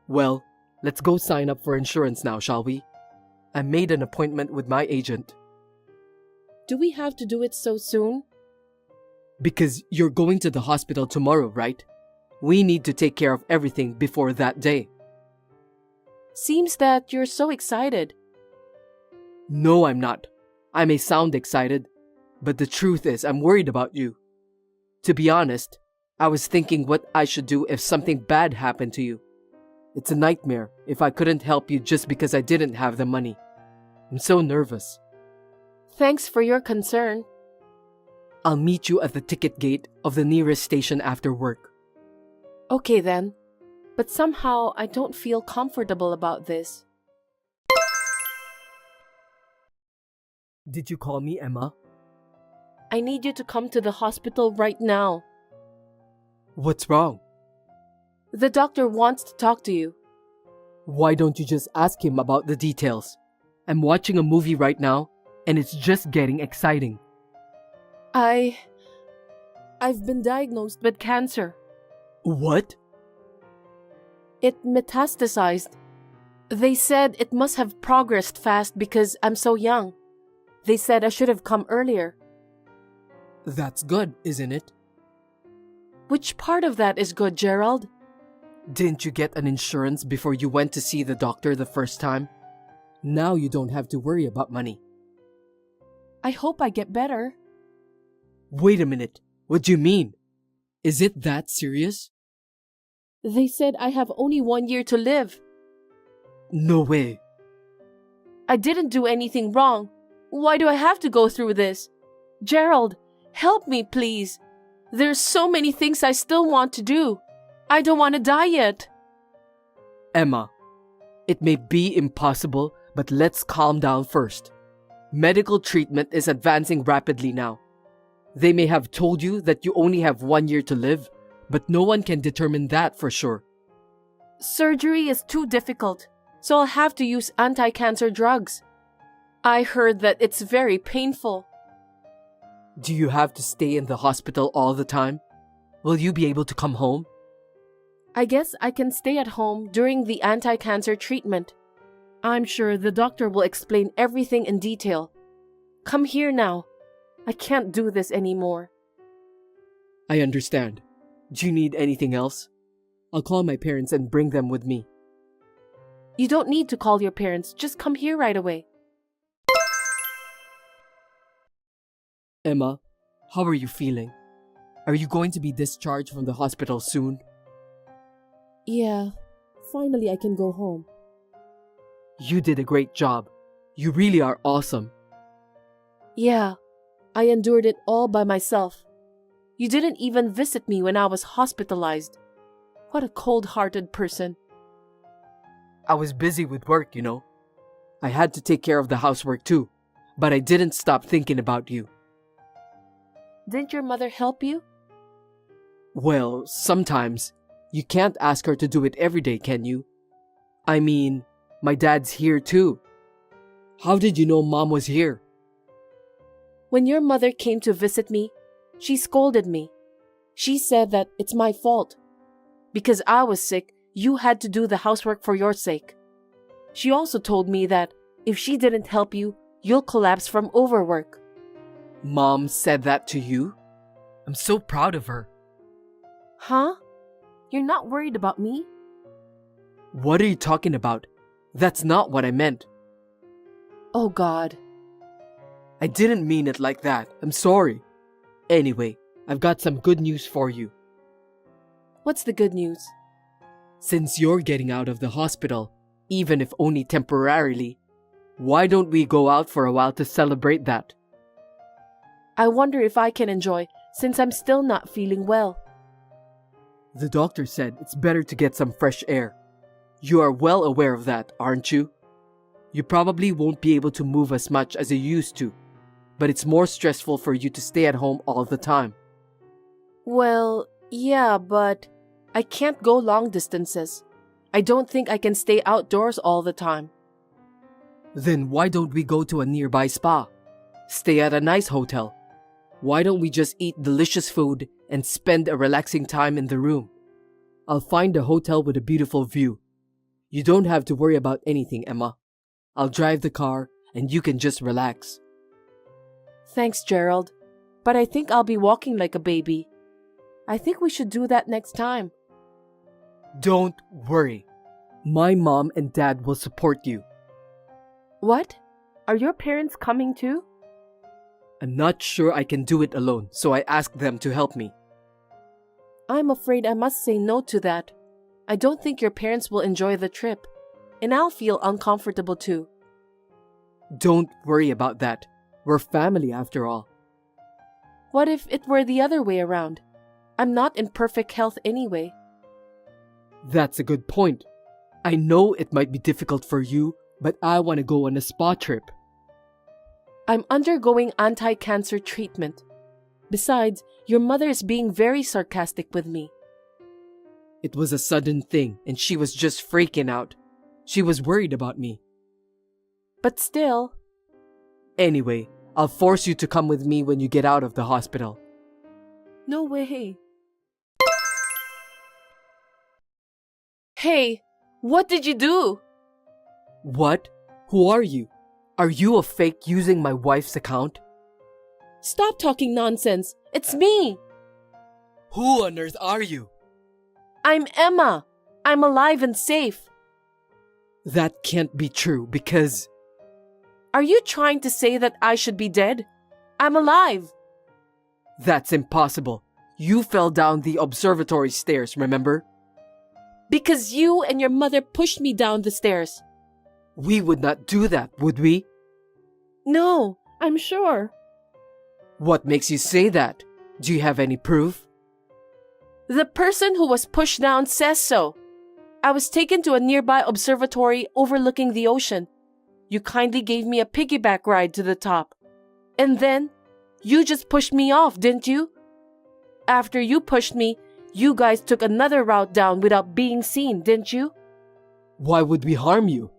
Well, let's go sign up for insurance now, shall we? I made an appointment with my agent. Do we have to do it so soon? Because you're going to the hospital tomorrow, right? We need to take care of everything before that day. Seems that you're so excited. No, I'm not. I may sound excited, but the truth is I'm worried about you. To be honest, I was thinking what I should do if something bad happened to you. It's a nightmare if I couldn't help you just because I didn't have the money. I'm so nervous. Thanks for your concern. I'll meet you at the ticket gate of the nearest station after work. Okay then. But somehow I don't feel comfortable about this. Did you call me, Emma? I need you to come to the hospital right now. What's wrong? The doctor wants to talk to you. Why don't you just ask him about the details? I'm watching a movie right now, and it's just getting exciting. I've been diagnosed with cancer. What? It metastasized. They said it must have progressed fast because I'm so young. They said I should have come earlier. That's good, isn't it? Which part of that is good, Gerald? Didn't you get an insurance before you went to see the doctor the first time? Now you don't have to worry about money. I hope I get better. Wait a minute. What do you mean? Is it that serious? They said I have only 1 year to live. No way. I didn't do anything wrong. Why do I have to go through this? Gerald, help me, please. There's so many things I still want to do. I don't want to die yet. Emma, it may be impossible, but let's calm down first. Medical treatment is advancing rapidly now. They may have told you that you only have 1 year to live, but no one can determine that for sure. Surgery is too difficult, so I'll have to use anti-cancer drugs. I heard that it's very painful. Do you have to stay in the hospital all the time? Will you be able to come home? I guess I can stay at home during the anti-cancer treatment. I'm sure the doctor will explain everything in detail. Come here now. I can't do this anymore. I understand. Do you need anything else? I'll call my parents and bring them with me. You don't need to call your parents. Just come here right away. Emma, how are you feeling? Are you going to be discharged from the hospital soon? Yeah, finally I can go home. You did a great job. You really are awesome. Yeah, I endured it all by myself. You didn't even visit me when I was hospitalized. What a cold-hearted person. I was busy with work, you know. I had to take care of the housework too, but I didn't stop thinking about you. Didn't your mother help you? Well, sometimes. You can't ask her to do it every day, can you? I mean, my dad's here too. How did you know Mom was here? When your mother came to visit me, she scolded me. She said that it's my fault. Because I was sick, you had to do the housework for your sake. She also told me that if she didn't help you, you'll collapse from overwork. Mom said that to you? I'm so proud of her. Huh? You're not worried about me? What are you talking about? That's not what I meant. Oh God. I didn't mean it like that. I'm sorry. Anyway, I've got some good news for you. What's the good news? Since you're getting out of the hospital, even if only temporarily, why don't we go out for a while to celebrate that? I wonder if I can enjoy since I'm still not feeling well. The doctor said it's better to get some fresh air. You are well aware of that, aren't you? You probably won't be able to move as much as you used to, but it's more stressful for you to stay at home all the time. Well, yeah, but I can't go long distances. I don't think I can stay outdoors all the time. Then why don't we go to a nearby spa? Stay at a nice hotel. Why don't we just eat delicious food and spend a relaxing time in the room? I'll find a hotel with a beautiful view. You don't have to worry about anything, Emma. I'll drive the car and you can just relax. Thanks, Gerald. But I think I'll be walking like a baby. I think we should do that next time. Don't worry. My mom and dad will support you. What? Are your parents coming too? I'm not sure I can do it alone, so I asked them to help me. I'm afraid I must say no to that. I don't think your parents will enjoy the trip, and I'll feel uncomfortable too. Don't worry about that. We're family after all. What if it were the other way around? I'm not in perfect health anyway. That's a good point. I know it might be difficult for you, but I want to go on a spa trip. I'm undergoing anti-cancer treatment. Besides, your mother is being very sarcastic with me. It was a sudden thing, and she was just freaking out. She was worried about me. But still... Anyway, I'll force you to come with me when you get out of the hospital. No way. Hey, what did you do? What? Who are you? Are you a fake using my wife's account? Stop talking nonsense. It's me. Who on earth are you? I'm Emma. I'm alive and safe. That can't be true because... Are you trying to say that I should be dead? I'm alive. That's impossible. You fell down the observatory stairs, remember? Because you and your mother pushed me down the stairs. We would not do that, would we? No, I'm sure. What makes you say that? Do you have any proof? The person who was pushed down says so. I was taken to a nearby observatory overlooking the ocean. You kindly gave me a piggyback ride to the top. And then, you just pushed me off, didn't you? After you pushed me, you guys took another route down without being seen, didn't you? Why would we harm you?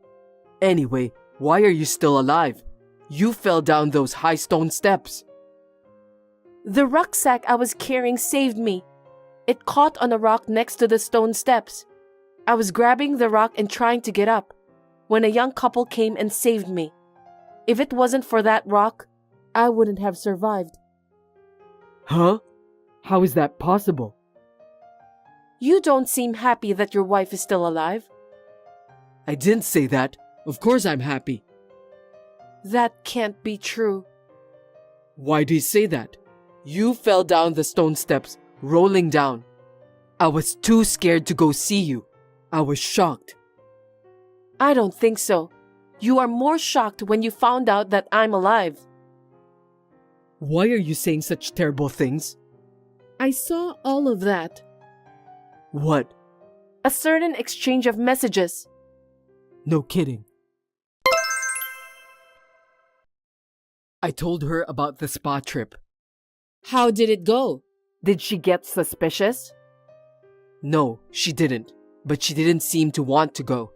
Anyway, why are you still alive? You fell down those high stone steps. The rucksack I was carrying saved me. It caught on a rock next to the stone steps. I was grabbing the rock and trying to get up when a young couple came and saved me. If it wasn't for that rock, I wouldn't have survived. Huh? How is that possible? You don't seem happy that your wife is still alive. I didn't say that. Of course I'm happy. That can't be true. Why do you say that? You fell down the stone steps, rolling down. I was too scared to go see you. I was shocked. I don't think so. You are more shocked when you found out that I'm alive. Why are you saying such terrible things? I saw all of that. What? A certain exchange of messages. No kidding. I told her about the spa trip. How did it go? Did she get suspicious? No, she didn't. But she didn't seem to want to go.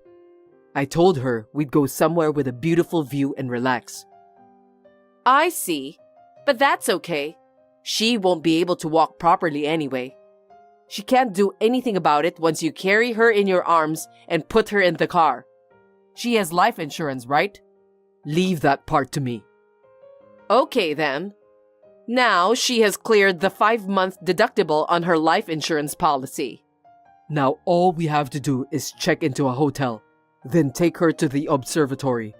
I told her we'd go somewhere with a beautiful view and relax. I see. But that's okay. She won't be able to walk properly anyway. She can't do anything about it once you carry her in your arms and put her in the car. She has life insurance, right? Leave that part to me. Okay then. Now she has cleared the 5-month deductible on her life insurance policy. Now all we have to do is check into a hotel, then take her to the observatory.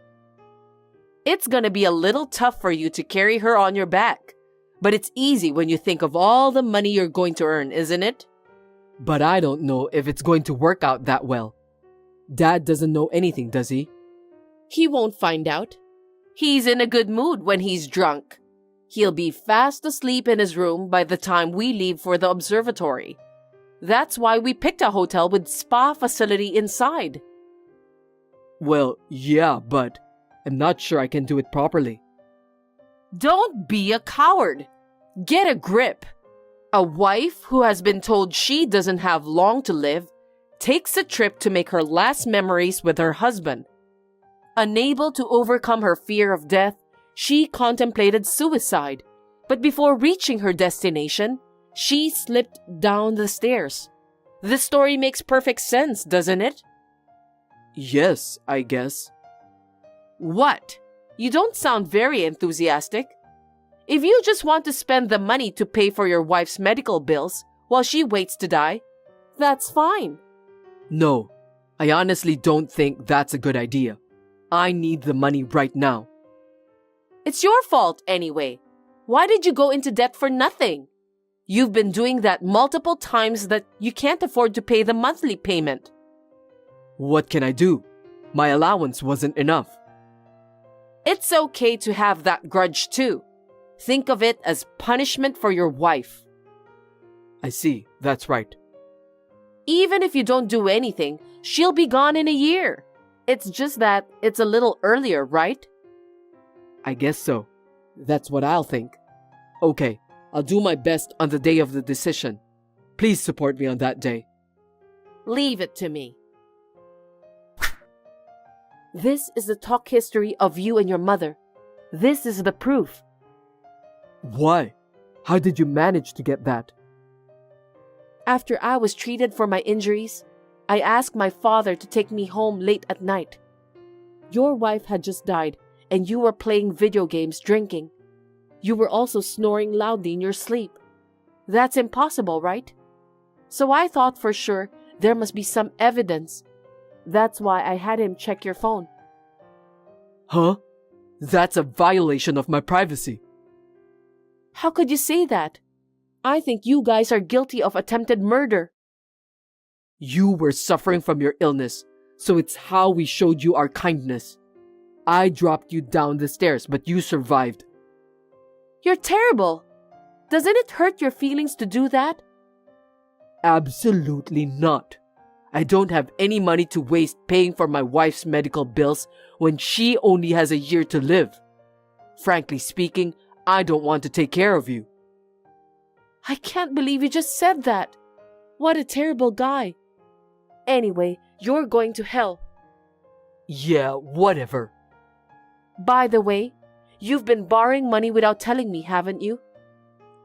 It's gonna be a little tough for you to carry her on your back, but it's easy when you think of all the money you're going to earn, isn't it? But I don't know if it's going to work out that well. Dad doesn't know anything, does he? He won't find out. He's in a good mood when he's drunk. He'll be fast asleep in his room by the time we leave for the observatory. That's why we picked a hotel with spa facility inside. Well, yeah, but I'm not sure I can do it properly. Don't be a coward. Get a grip. A wife who has been told she doesn't have long to live takes a trip to make her last memories with her husband. Unable to overcome her fear of death, she contemplated suicide. But before reaching her destination, she slipped down the stairs. This story makes perfect sense, doesn't it? Yes, I guess. What? You don't sound very enthusiastic. If you just want to spend the money to pay for your wife's medical bills while she waits to die, that's fine. No, I honestly don't think that's a good idea. I need the money right now. It's your fault anyway. Why did you go into debt for nothing? You've been doing that multiple times that you can't afford to pay the monthly payment. What can I do? My allowance wasn't enough. It's okay to have that grudge too. Think of it as punishment for your wife. I see, that's right. Even if you don't do anything, she'll be gone in a year. It's just that it's a little earlier, right? I guess so. That's what I'll think. Okay, I'll do my best on the day of the decision. Please support me on that day. Leave it to me. This is the talk history of you and your mother. This is the proof. Why? How did you manage to get that? After I was treated for my injuries, I asked my father to take me home late at night. Your wife had just died, and you were playing video games, drinking. You were also snoring loudly in your sleep. That's impossible, right? So I thought for sure there must be some evidence. That's why I had him check your phone. Huh? That's a violation of my privacy. How could you say that? I think you guys are guilty of attempted murder. You were suffering from your illness, so it's how we showed you our kindness. I dropped you down the stairs, but you survived. You're terrible. Doesn't it hurt your feelings to do that? Absolutely not. I don't have any money to waste paying for my wife's medical bills when she only has a year to live. Frankly speaking, I don't want to take care of you. I can't believe you just said that. What a terrible guy. Anyway, you're going to hell. Yeah, whatever. By the way, you've been borrowing money without telling me, haven't you?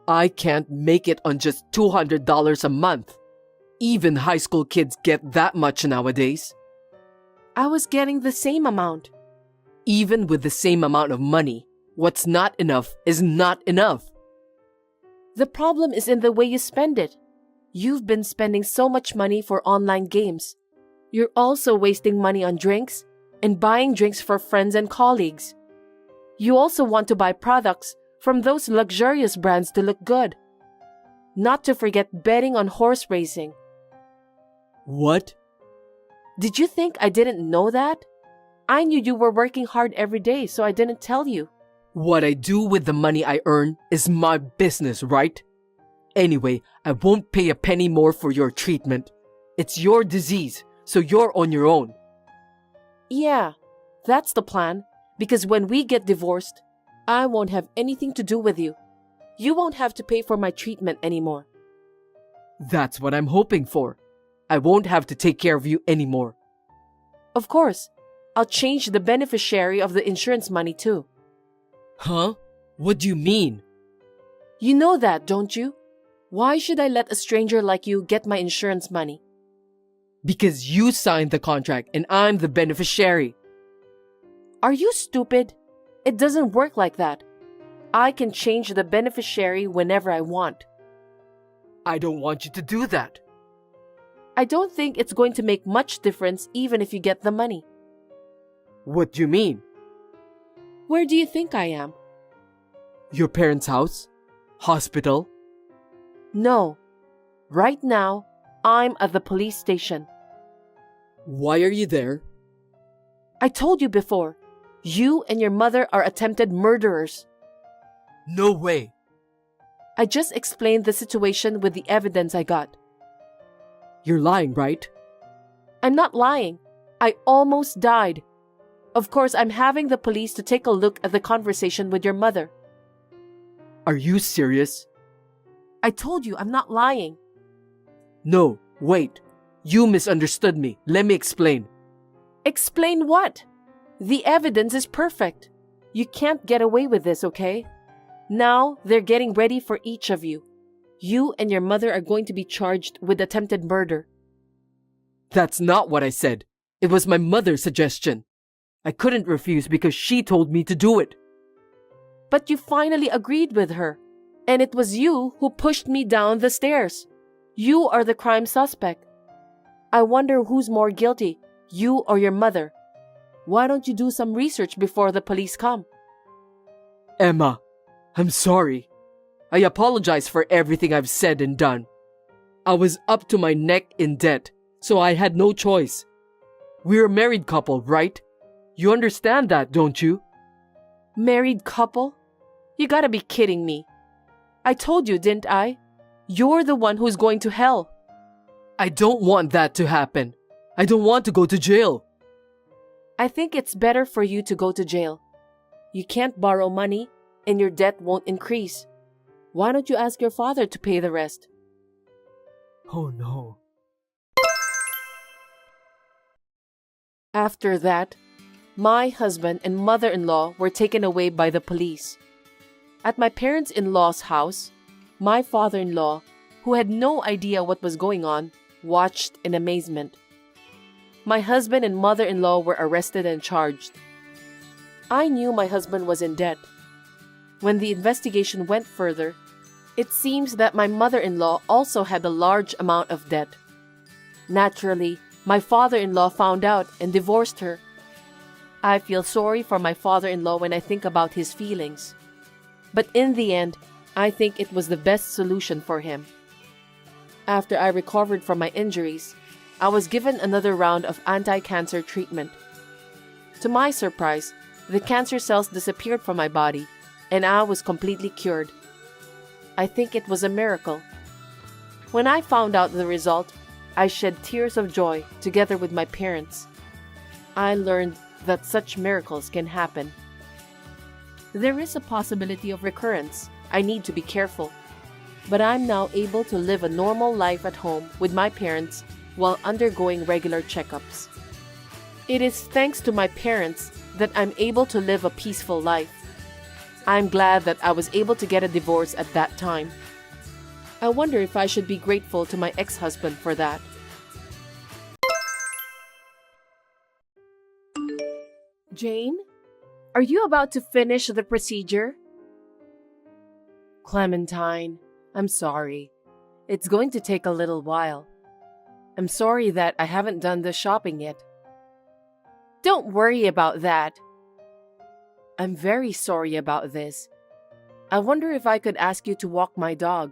I can't make it on just $200 a month. Even high school kids get that much nowadays. I was getting the same amount. Even with the same amount of money, what's not enough is not enough. The problem is in the way you spend it. You've been spending so much money for online games. You're also wasting money on drinks and buying drinks for friends and colleagues. You also want to buy products from those luxurious brands to look good. Not to forget betting on horse racing. What? Did you think I didn't know that? I knew you were working hard every day, so I didn't tell you. What I do with the money I earn is my business, right? Anyway, I won't pay a penny more for your treatment. It's your disease, so you're on your own. Yeah, that's the plan. Because when we get divorced, I won't have anything to do with you. You won't have to pay for my treatment anymore. That's what I'm hoping for. I won't have to take care of you anymore. Of course, I'll change the beneficiary of the insurance money too. Huh? What do you mean? You know that, don't you? Why should I let a stranger like you get my insurance money? Because you signed the contract and I'm the beneficiary. Are you stupid? It doesn't work like that. I can change the beneficiary whenever I want. I don't want you to do that. I don't think it's going to make much difference even if you get the money. What do you mean? Where do you think I am? Your parents' house? Hospital? No. Right now, I'm at the police station. Why are you there? I told you before, you and your mother are attempted murderers. No way. I just explained the situation with the evidence I got. You're lying, right? I'm not lying. I almost died. Of course, I'm having the police to take a look at the conversation with your mother. Are you serious? I told you I'm not lying. No, wait. You misunderstood me. Let me explain. Explain what? The evidence is perfect. You can't get away with this, okay? Now they're getting ready for each of you. You and your mother are going to be charged with attempted murder. That's not what I said. It was my mother's suggestion. I couldn't refuse because she told me to do it. But you finally agreed with her. And it was you who pushed me down the stairs. You are the crime suspect. I wonder who's more guilty, you or your mother. Why don't you do some research before the police come? Emma, I'm sorry. I apologize for everything I've said and done. I was up to my neck in debt, so I had no choice. We're a married couple, right? You understand that, don't you? Married couple? You gotta be kidding me. I told you, didn't I? You're the one who's going to hell. I don't want that to happen. I don't want to go to jail. I think it's better for you to go to jail. You can't borrow money, and your debt won't increase. Why don't you ask your father to pay the rest? Oh no. After that, my husband and mother-in-law were taken away by the police. At my parents-in-law's house, my father-in-law, who had no idea what was going on, watched in amazement. My husband and mother-in-law were arrested and charged. I knew my husband was in debt. When the investigation went further, it seems that my mother-in-law also had a large amount of debt. Naturally, my father-in-law found out and divorced her. I feel sorry for my father-in-law when I think about his feelings. But in the end, I think it was the best solution for him. After I recovered from my injuries, I was given another round of anti-cancer treatment. To my surprise, the cancer cells disappeared from my body, and I was completely cured. I think it was a miracle. When I found out the result, I shed tears of joy together with my parents. I learned that such miracles can happen. There is a possibility of recurrence. I need to be careful. But I'm now able to live a normal life at home with my parents while undergoing regular checkups. It is thanks to my parents that I'm able to live a peaceful life. I'm glad that I was able to get a divorce at that time. I wonder if I should be grateful to my ex-husband for that. Jane, are you about to finish the procedure? Clementine, I'm sorry. It's going to take a little while. I'm sorry that I haven't done the shopping yet. Don't worry about that. I'm very sorry about this. I wonder if I could ask you to walk my dog.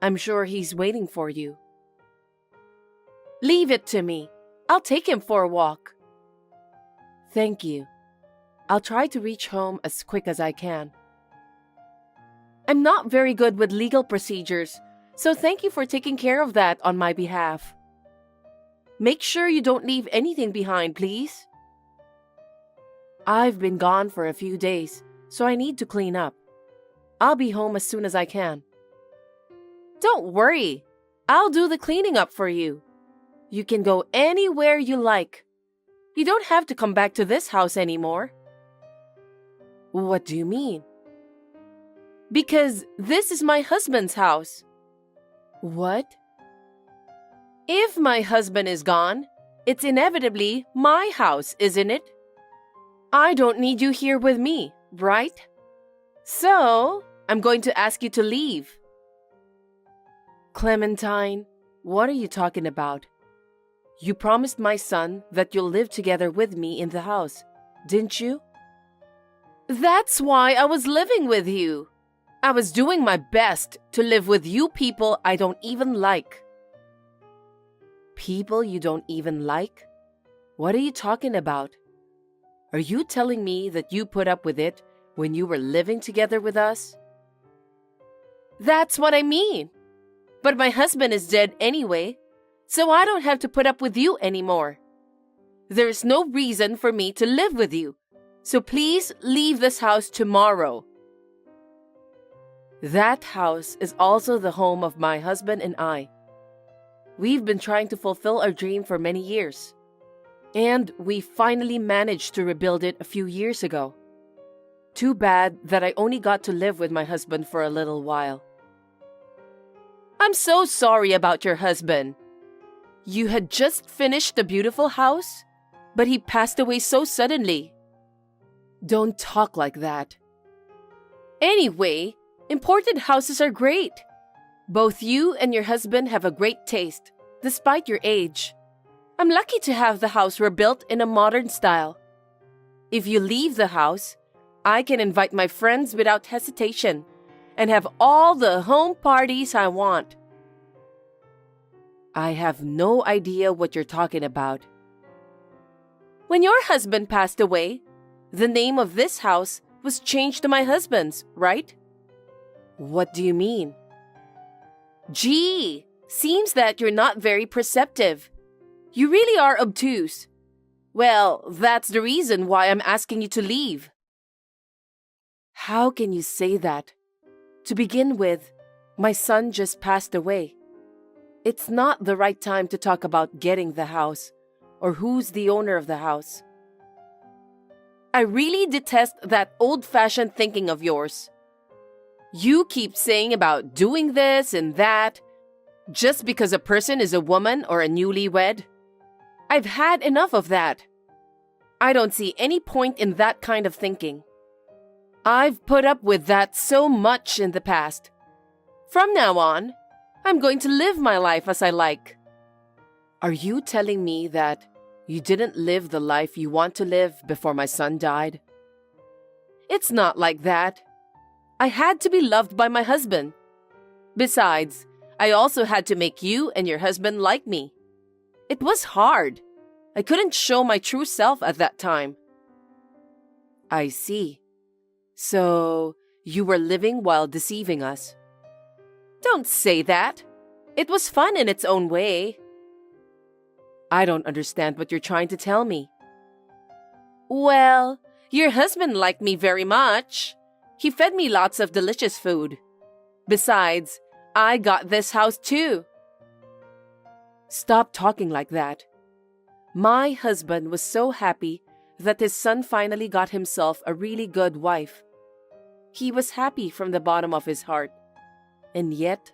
I'm sure he's waiting for you. Leave it to me. I'll take him for a walk. Thank you. I'll try to reach home as quick as I can. I'm not very good with legal procedures, so thank you for taking care of that on my behalf. Make sure you don't leave anything behind, please. I've been gone for a few days, so I need to clean up. I'll be home as soon as I can. Don't worry. I'll do the cleaning up for you. You can go anywhere you like. You don't have to come back to this house anymore. What do you mean? Because this is my husband's house. What? If my husband is gone, it's inevitably my house, isn't it? I don't need you here with me, right? So, I'm going to ask you to leave. Clementine, what are you talking about? You promised my son that you'll live together with me in the house, didn't you? That's why I was living with you. I was doing my best to live with you people I don't even like. People you don't even like? What are you talking about? Are you telling me that you put up with it when you were living together with us? That's what I mean. But my husband is dead anyway, so I don't have to put up with you anymore. There's no reason for me to live with you, so please leave this house tomorrow. That house is also the home of my husband and I. We've been trying to fulfill our dream for many years. And we finally managed to rebuild it a few years ago. Too bad that I only got to live with my husband for a little while. I'm so sorry about your husband. You had just finished a beautiful house, but he passed away so suddenly. Don't talk like that. Anyway, imported houses are great. Both you and your husband have a great taste, despite your age. I'm lucky to have the house rebuilt in a modern style. If you leave the house, I can invite my friends without hesitation and have all the home parties I want. I have no idea what you're talking about. When your husband passed away, the name of this house was changed to my husband's, right? What do you mean? Gee, seems that you're not very perceptive. You really are obtuse. Well, that's the reason why I'm asking you to leave. How can you say that? To begin with, my son just passed away. It's not the right time to talk about getting the house or who's the owner of the house. I really detest that old-fashioned thinking of yours. You keep saying about doing this and that just because a person is a woman or a newlywed. I've had enough of that. I don't see any point in that kind of thinking. I've put up with that so much in the past. From now on, I'm going to live my life as I like. Are you telling me that you didn't live the life you want to live before my son died? It's not like that. I had to be loved by my husband. Besides, I also had to make you and your husband like me. It was hard. I couldn't show my true self at that time. I see. So, you were living while deceiving us. Don't say that. It was fun in its own way. I don't understand what you're trying to tell me. Well, your husband liked me very much. He fed me lots of delicious food. Besides, I got this house too. Stop talking like that. My husband was so happy that his son finally got himself a really good wife. He was happy from the bottom of his heart. And yet,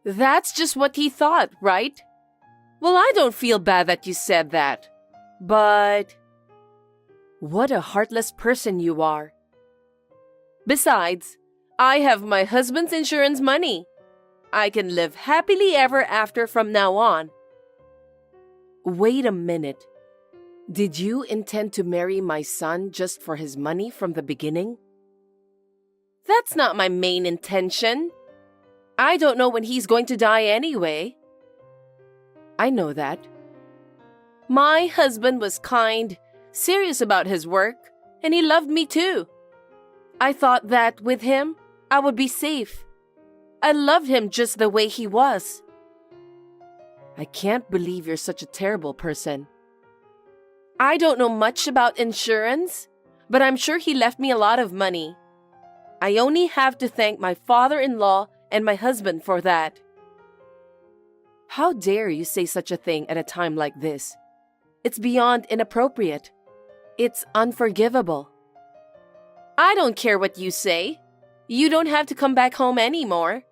that's just what he thought, right? Well, I don't feel bad that you said that. But what a heartless person you are. Besides, I have my husband's insurance money. I can live happily ever after from now on. Wait a minute. Did you intend to marry my son just for his money from the beginning? That's not my main intention. I don't know when he's going to die anyway. I know that. My husband was kind, serious about his work, and he loved me too. I thought that with him, I would be safe. I loved him just the way he was. I can't believe you're such a terrible person. I don't know much about insurance, but I'm sure he left me a lot of money. I only have to thank my father-in-law and my husband for that. How dare you say such a thing at a time like this? It's beyond inappropriate. It's unforgivable. I don't care what you say. You don't have to come back home anymore.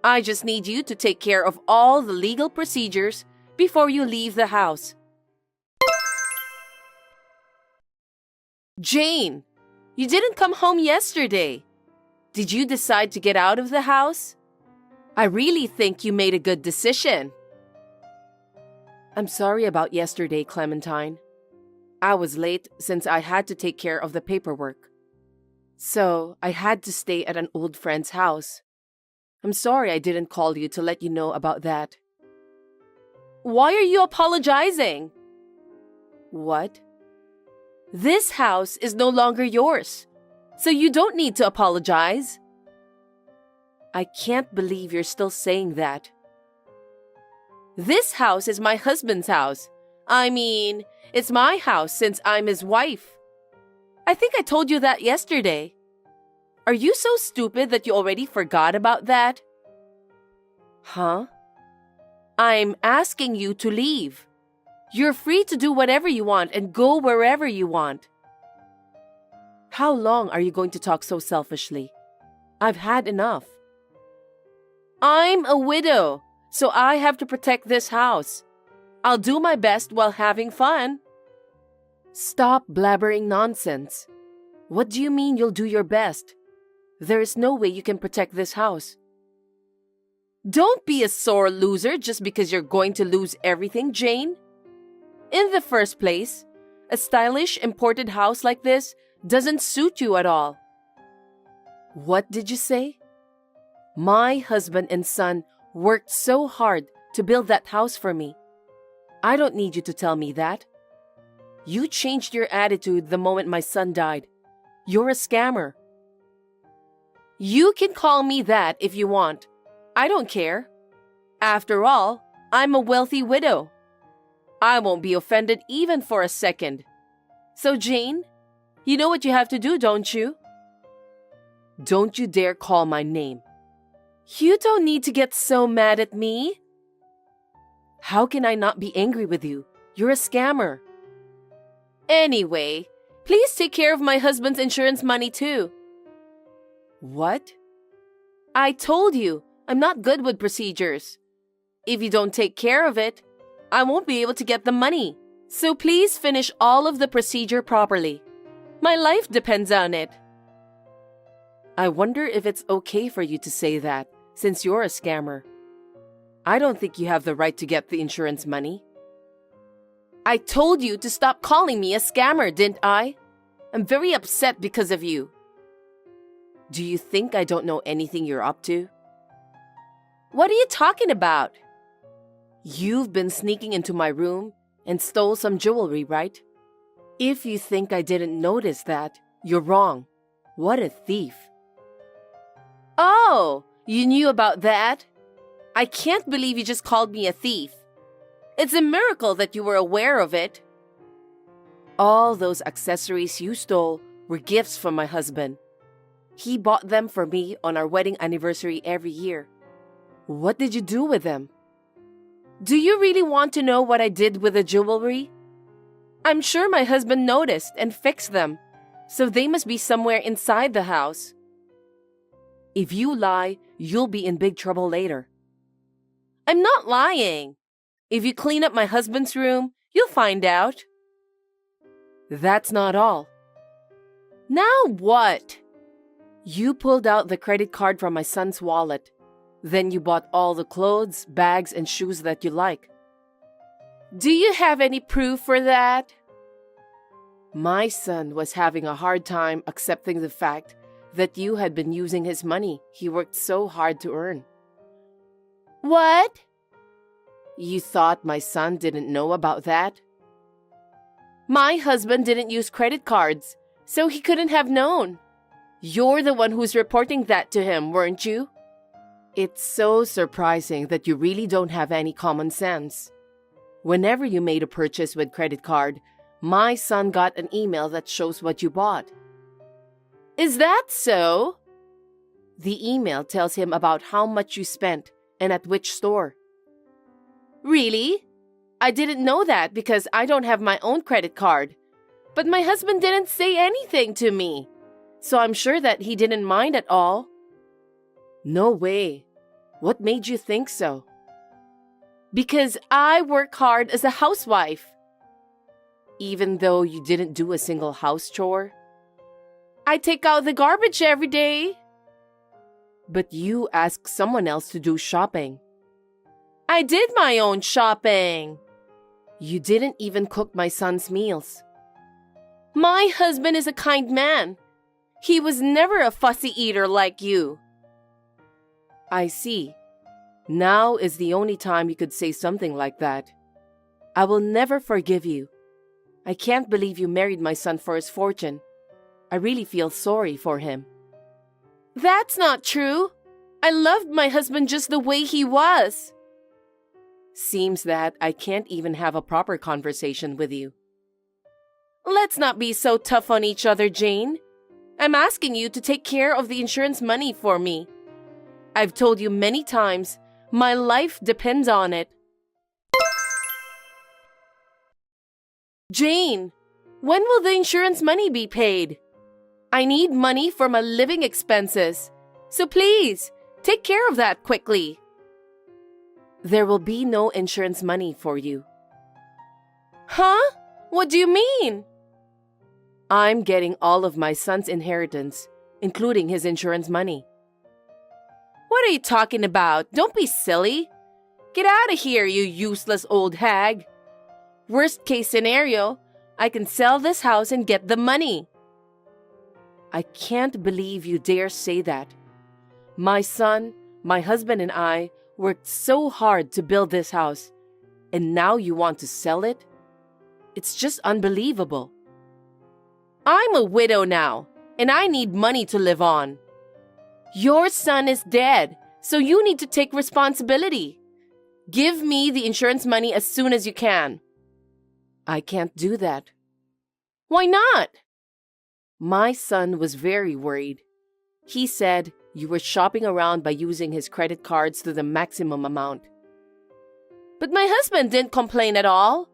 I just need you to take care of all the legal procedures before you leave the house. Jane, you didn't come home yesterday. Did you decide to get out of the house? I really think you made a good decision. I'm sorry about yesterday, Clementine. I was late since I had to take care of the paperwork. So, I had to stay at an old friend's house. I'm sorry I didn't call you to let you know about that. Why are you apologizing? What? This house is no longer yours, so you don't need to apologize. I can't believe you're still saying that. This house is my husband's house. I mean, it's my house since I'm his wife. I think I told you that yesterday. Are you so stupid that you already forgot about that? Huh? I'm asking you to leave. You're free to do whatever you want and go wherever you want. How long are you going to talk so selfishly? I've had enough. I'm a widow, so I have to protect this house. I'll do my best while having fun. Stop blabbering nonsense. What do you mean you'll do your best? There is no way you can protect this house. Don't be a sore loser just because you're going to lose everything, Jane. In the first place, a stylish imported house like this doesn't suit you at all. What did you say? My husband and son worked so hard to build that house for me. I don't need you to tell me that. You changed your attitude the moment my son died. You're a scammer. You can call me that if you want. I don't care. After all, I'm a wealthy widow. I won't be offended even for a second. So, Jane, you know what you have to do, don't you? Don't you dare call my name. You don't need to get so mad at me. How can I not be angry with you? You're a scammer. Anyway, please take care of my husband's insurance money too. What? I told you, I'm not good with procedures. If you don't take care of it, I won't be able to get the money. So please finish all of the procedure properly. My life depends on it. I wonder if it's okay for you to say that, since you're a scammer. I don't think you have the right to get the insurance money. I told you to stop calling me a scammer, didn't I? I'm very upset because of you. Do you think I don't know anything you're up to? What are you talking about? You've been sneaking into my room and stole some jewelry, right? If you think I didn't notice that, you're wrong. What a thief. Oh, you knew about that? I can't believe you just called me a thief. It's a miracle that you were aware of it. All those accessories you stole were gifts from my husband. He bought them for me on our wedding anniversary every year. What did you do with them? Do you really want to know what I did with the jewelry? I'm sure my husband noticed and fixed them, so they must be somewhere inside the house. If you lie, you'll be in big trouble later. I'm not lying. If you clean up my husband's room, you'll find out. That's not all. Now what? You pulled out the credit card from my son's wallet. Then you bought all the clothes, bags, and shoes that you like. Do you have any proof for that? My son was having a hard time accepting the fact that you had been using his money he worked so hard to earn. What? You thought my son didn't know about that? My husband didn't use credit cards, so he couldn't have known. You're the one who's reporting that to him, weren't you? It's so surprising that you really don't have any common sense. Whenever you made a purchase with credit card, my son got an email that shows what you bought. Is that so? The email tells him about how much you spent and at which store. Really? I didn't know that because I don't have my own credit card. But my husband didn't say anything to me, so I'm sure that he didn't mind at all. No way. What made you think so? Because I work hard as a housewife. Even though you didn't do a single house chore? I take out the garbage every day. But you asked someone else to do shopping. I did my own shopping. You didn't even cook my son's meals. My husband is a kind man. He was never a fussy eater like you. I see. Now is the only time you could say something like that. I will never forgive you. I can't believe you married my son for his fortune. I really feel sorry for him. That's not true. I loved my husband just the way he was. Seems that I can't even have a proper conversation with you. Let's not be so tough on each other, Jane. I'm asking you to take care of the insurance money for me. I've told you many times, my life depends on it. Jane, when will the insurance money be paid? I need money for my living expenses, so please, take care of that quickly. There will be no insurance money for you. Huh? What do you mean? I'm getting all of my son's inheritance, including his insurance money. What are you talking about? Don't be silly. Get out of here, you useless old hag. Worst case scenario, I can sell this house and get the money. I can't believe you dare say that. My son, my husband, and I worked so hard to build this house, and now you want to sell it? It's just unbelievable. I'm a widow now, and I need money to live on. Your son is dead, so you need to take responsibility. Give me the insurance money as soon as you can. I can't do that. Why not? My son was very worried. He said you were shopping around by using his credit cards to the maximum amount. But my husband didn't complain at all.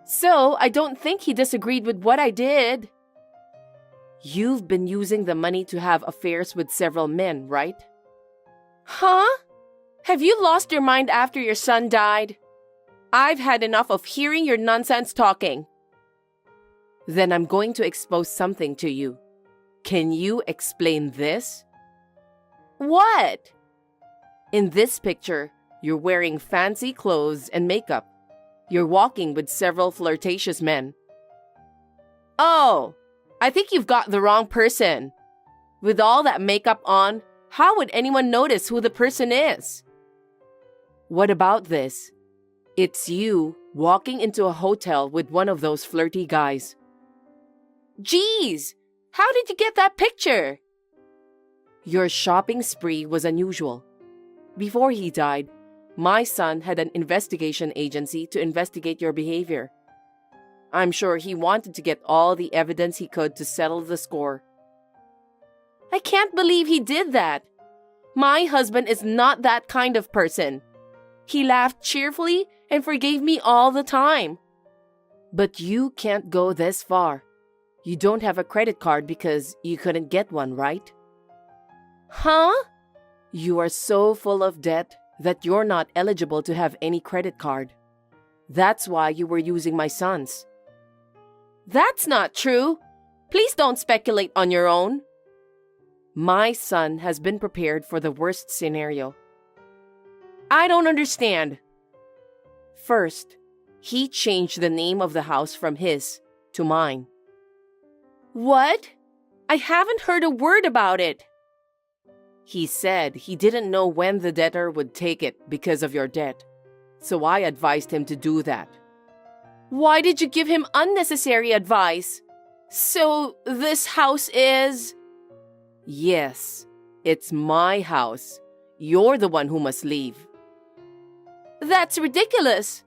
So I don't think he disagreed with what I did. You've been using the money to have affairs with several men, right? Huh? Have you lost your mind after your son died? I've had enough of hearing your nonsense talking. Then I'm going to expose something to you. Can you explain this? What? In this picture, you're wearing fancy clothes and makeup. You're walking with several flirtatious men. Oh, I think you've got the wrong person. With all that makeup on, how would anyone notice who the person is? What about this? It's you walking into a hotel with one of those flirty guys. Geez, how did you get that picture? Your shopping spree was unusual. Before he died, my son had an investigation agency to investigate your behavior. I'm sure he wanted to get all the evidence he could to settle the score. I can't believe he did that. My husband is not that kind of person. He laughed cheerfully and forgave me all the time. But you can't go this far. You don't have a credit card because you couldn't get one, right? Huh? You are so full of debt that you're not eligible to have any credit card. That's why you were using my son's. That's not true. Please don't speculate on your own. My son has been prepared for the worst scenario. I don't understand. First, he changed the name of the house from his to mine. What? I haven't heard a word about it. He said he didn't know when the debtor would take it because of your debt, so I advised him to do that. Why did you give him unnecessary advice? So this house is... Yes, it's my house. You're the one who must leave. That's ridiculous.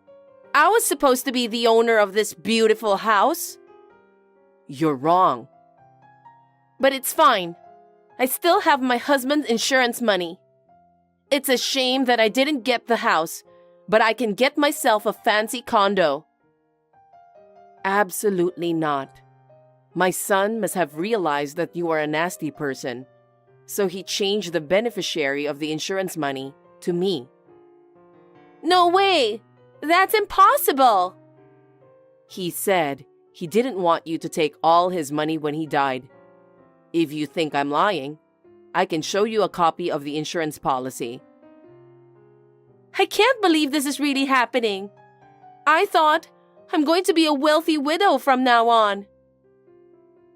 I was supposed to be the owner of this beautiful house. You're wrong. But it's fine. I still have my husband's insurance money. It's a shame that I didn't get the house, but I can get myself a fancy condo. Absolutely not. My son must have realized that you are a nasty person, so he changed the beneficiary of the insurance money to me. No way! That's impossible! He said he didn't want you to take all his money when he died. If you think I'm lying, I can show you a copy of the insurance policy. I can't believe this is really happening. I thought I'm going to be a wealthy widow from now on.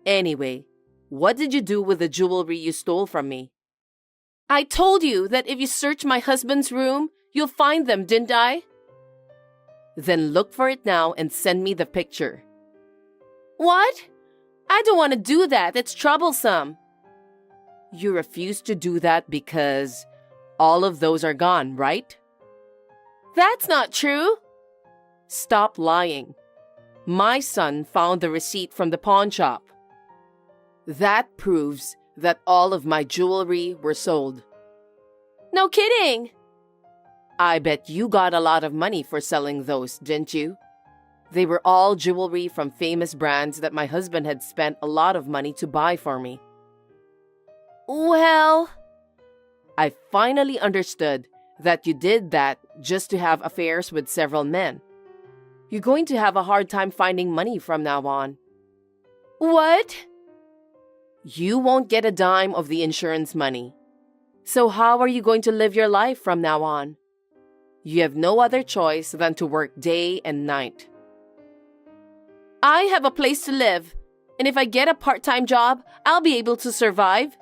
Anyway, what did you do with the jewelry you stole from me? I told you that if you search my husband's room, you'll find them, didn't I? Then look for it now and send me the picture. What? I don't want to do that. It's troublesome. You refuse to do that because all of those are gone, right? That's not true. Stop lying. My son found the receipt from the pawn shop. That proves that all of my jewelry were sold. No kidding! I bet you got a lot of money for selling those, didn't you? They were all jewelry from famous brands that my husband had spent a lot of money to buy for me. Well, I finally understood that you did that just to have affairs with several men. You're going to have a hard time finding money from now on. what? You won't get a dime of the insurance money. So how are you going to live your life from now on? You have no other choice than to work day and night. I have a place to live, and if I get a part-time job, I'll be able to survive.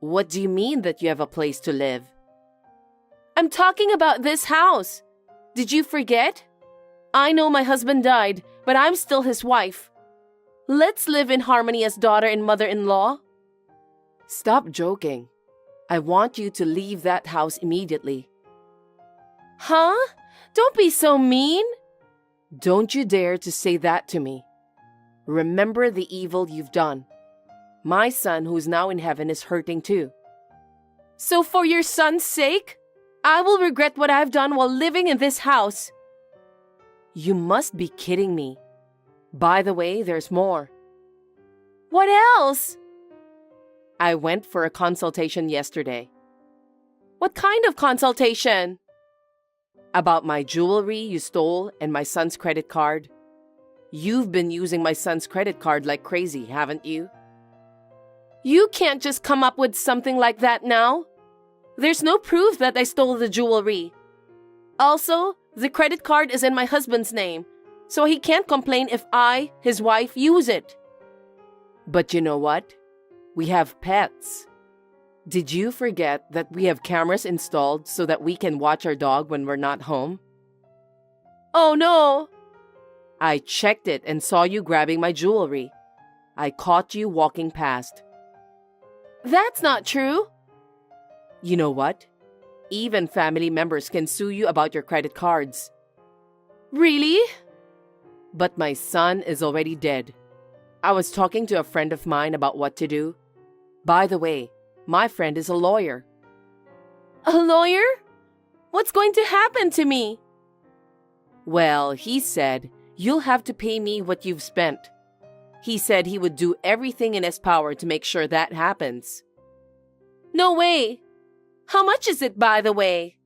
What do you mean that you have a place to live? I'm talking about this house. Did you forget? I know my husband died, but I'm still his wife. Let's live in harmony as daughter and mother-in-law. Stop joking. I want you to leave that house immediately. Huh? Don't be so mean. Don't you dare to say that to me. Remember the evil you've done. My son, who's now in heaven, is hurting too. So for your son's sake, I will regret what I've done while living in this house. You must be kidding me. By the way, there's more. What else? I went for a consultation yesterday. What kind of consultation? About my jewelry you stole and my son's credit card. You've been using my son's credit card like crazy, haven't you? You can't just come up with something like that now. There's no proof that I stole the jewelry. Also, the credit card is in my husband's name, so he can't complain if I, his wife, use it. But you know what? We have pets. Did you forget that we have cameras installed so that we can watch our dog when we're not home? Oh no! I checked it and saw you grabbing my jewelry. I caught you walking past. That's not true. You know what? Even family members can sue you about your credit cards. Really? But my son is already dead. I was talking to a friend of mine about what to do. By the way, my friend is a lawyer. A lawyer? What's going to happen to me? Well, he said, you'll have to pay me what you've spent. He said he would do everything in his power to make sure that happens. No way! How much is it, by the way?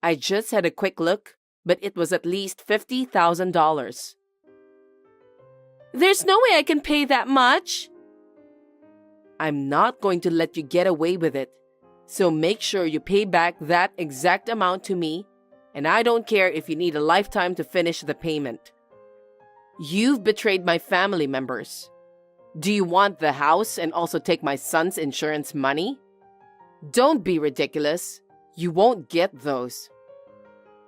I just had a quick look, but it was at least $50,000. There's no way I can pay that much. I'm not going to let you get away with it. So make sure you pay back that exact amount to me, and I don't care if you need a lifetime to finish the payment. You've betrayed my family members. Do you want the house and also take my son's insurance money? Don't be ridiculous. You won't get those.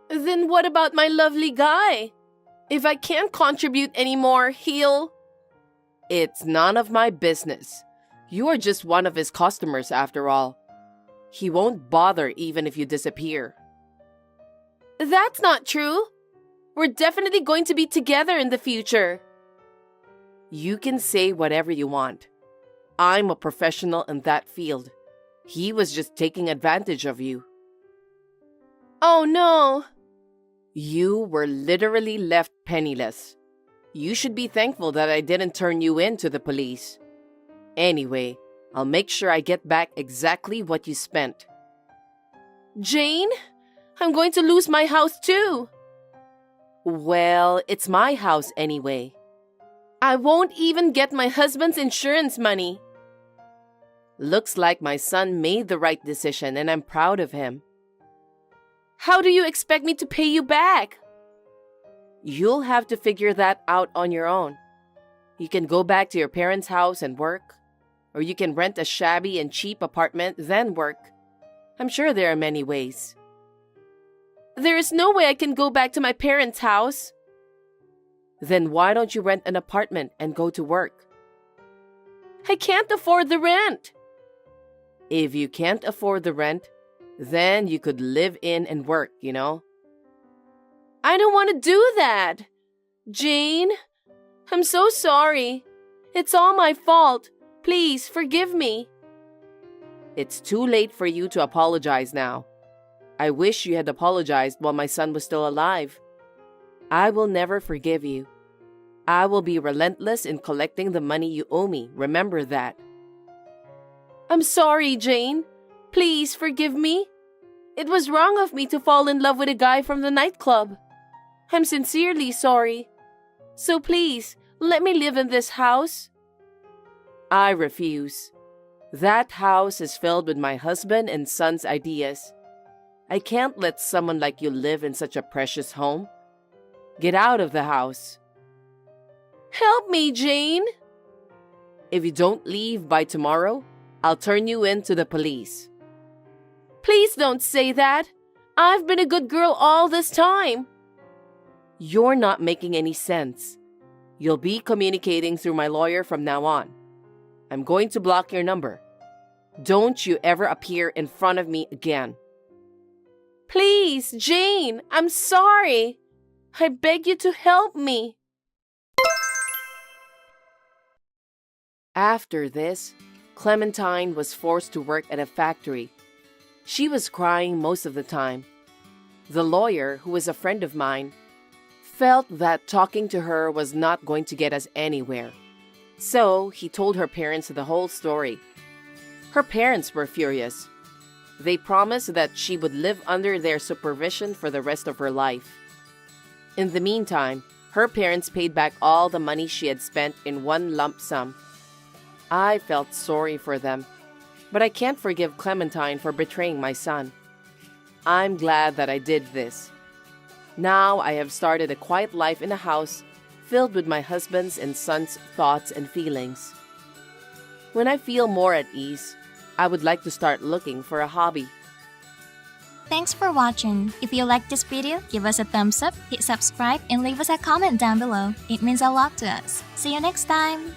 Then what about my lovely guy? If I can't contribute anymore, he'll... It's none of my business. You are just one of his customers after all. He won't bother even if you disappear. That's not true. We're definitely going to be together in the future. You can say whatever you want. I'm a professional in that field. He was just taking advantage of you. Oh no! You were literally left penniless. You should be thankful that I didn't turn you in to the police. Anyway, I'll make sure I get back exactly what you spent. Jane, I'm going to lose my house too. Well, it's my house anyway. I won't even get my husband's insurance money. Looks like my son made the right decision and I'm proud of him. How do you expect me to pay you back? You'll have to figure that out on your own. You can go back to your parents' house and work, or you can rent a shabby and cheap apartment, then work. I'm sure there are many ways. There is no way I can go back to my parents' house. Then why don't you rent an apartment and go to work? I can't afford the rent. If you can't afford the rent, then you could live in and work, you know? I don't want to do that. Jane, I'm so sorry. It's all my fault. Please forgive me. It's too late for you to apologize now. I wish you had apologized while my son was still alive. I will never forgive you. I will be relentless in collecting the money you owe me. Remember that. I'm sorry, Jane. Please forgive me. It was wrong of me to fall in love with a guy from the nightclub. I'm sincerely sorry. So please, let me live in this house. I refuse. That house is filled with my husband and son's ideas. I can't let someone like you live in such a precious home. Get out of the house. Help me, Jane. If you don't leave by tomorrow, I'll turn you in to the police. Please don't say that. I've been a good girl all this time. You're not making any sense. You'll be communicating through my lawyer from now on. I'm going to block your number. Don't you ever appear in front of me again. Please, Jane, I'm sorry. I beg you to help me. After this, Clementine was forced to work at a factory. She was crying most of the time. The lawyer, who was a friend of mine, felt that talking to her was not going to get us anywhere. So he told her parents the whole story. Her parents were furious. They promised that she would live under their supervision for the rest of her life. In the meantime, her parents paid back all the money she had spent in one lump sum. I felt sorry for them, but I can't forgive Clementine for betraying my son. I'm glad that I did this. Now I have started a quiet life in a house filled with my husband's and son's thoughts and feelings. When I feel more at ease, I would like to start looking for a hobby. Thanks for watching. If you liked this video, give us a thumbs up, hit subscribe, and leave us a comment down below. It means a lot to us. See you next time!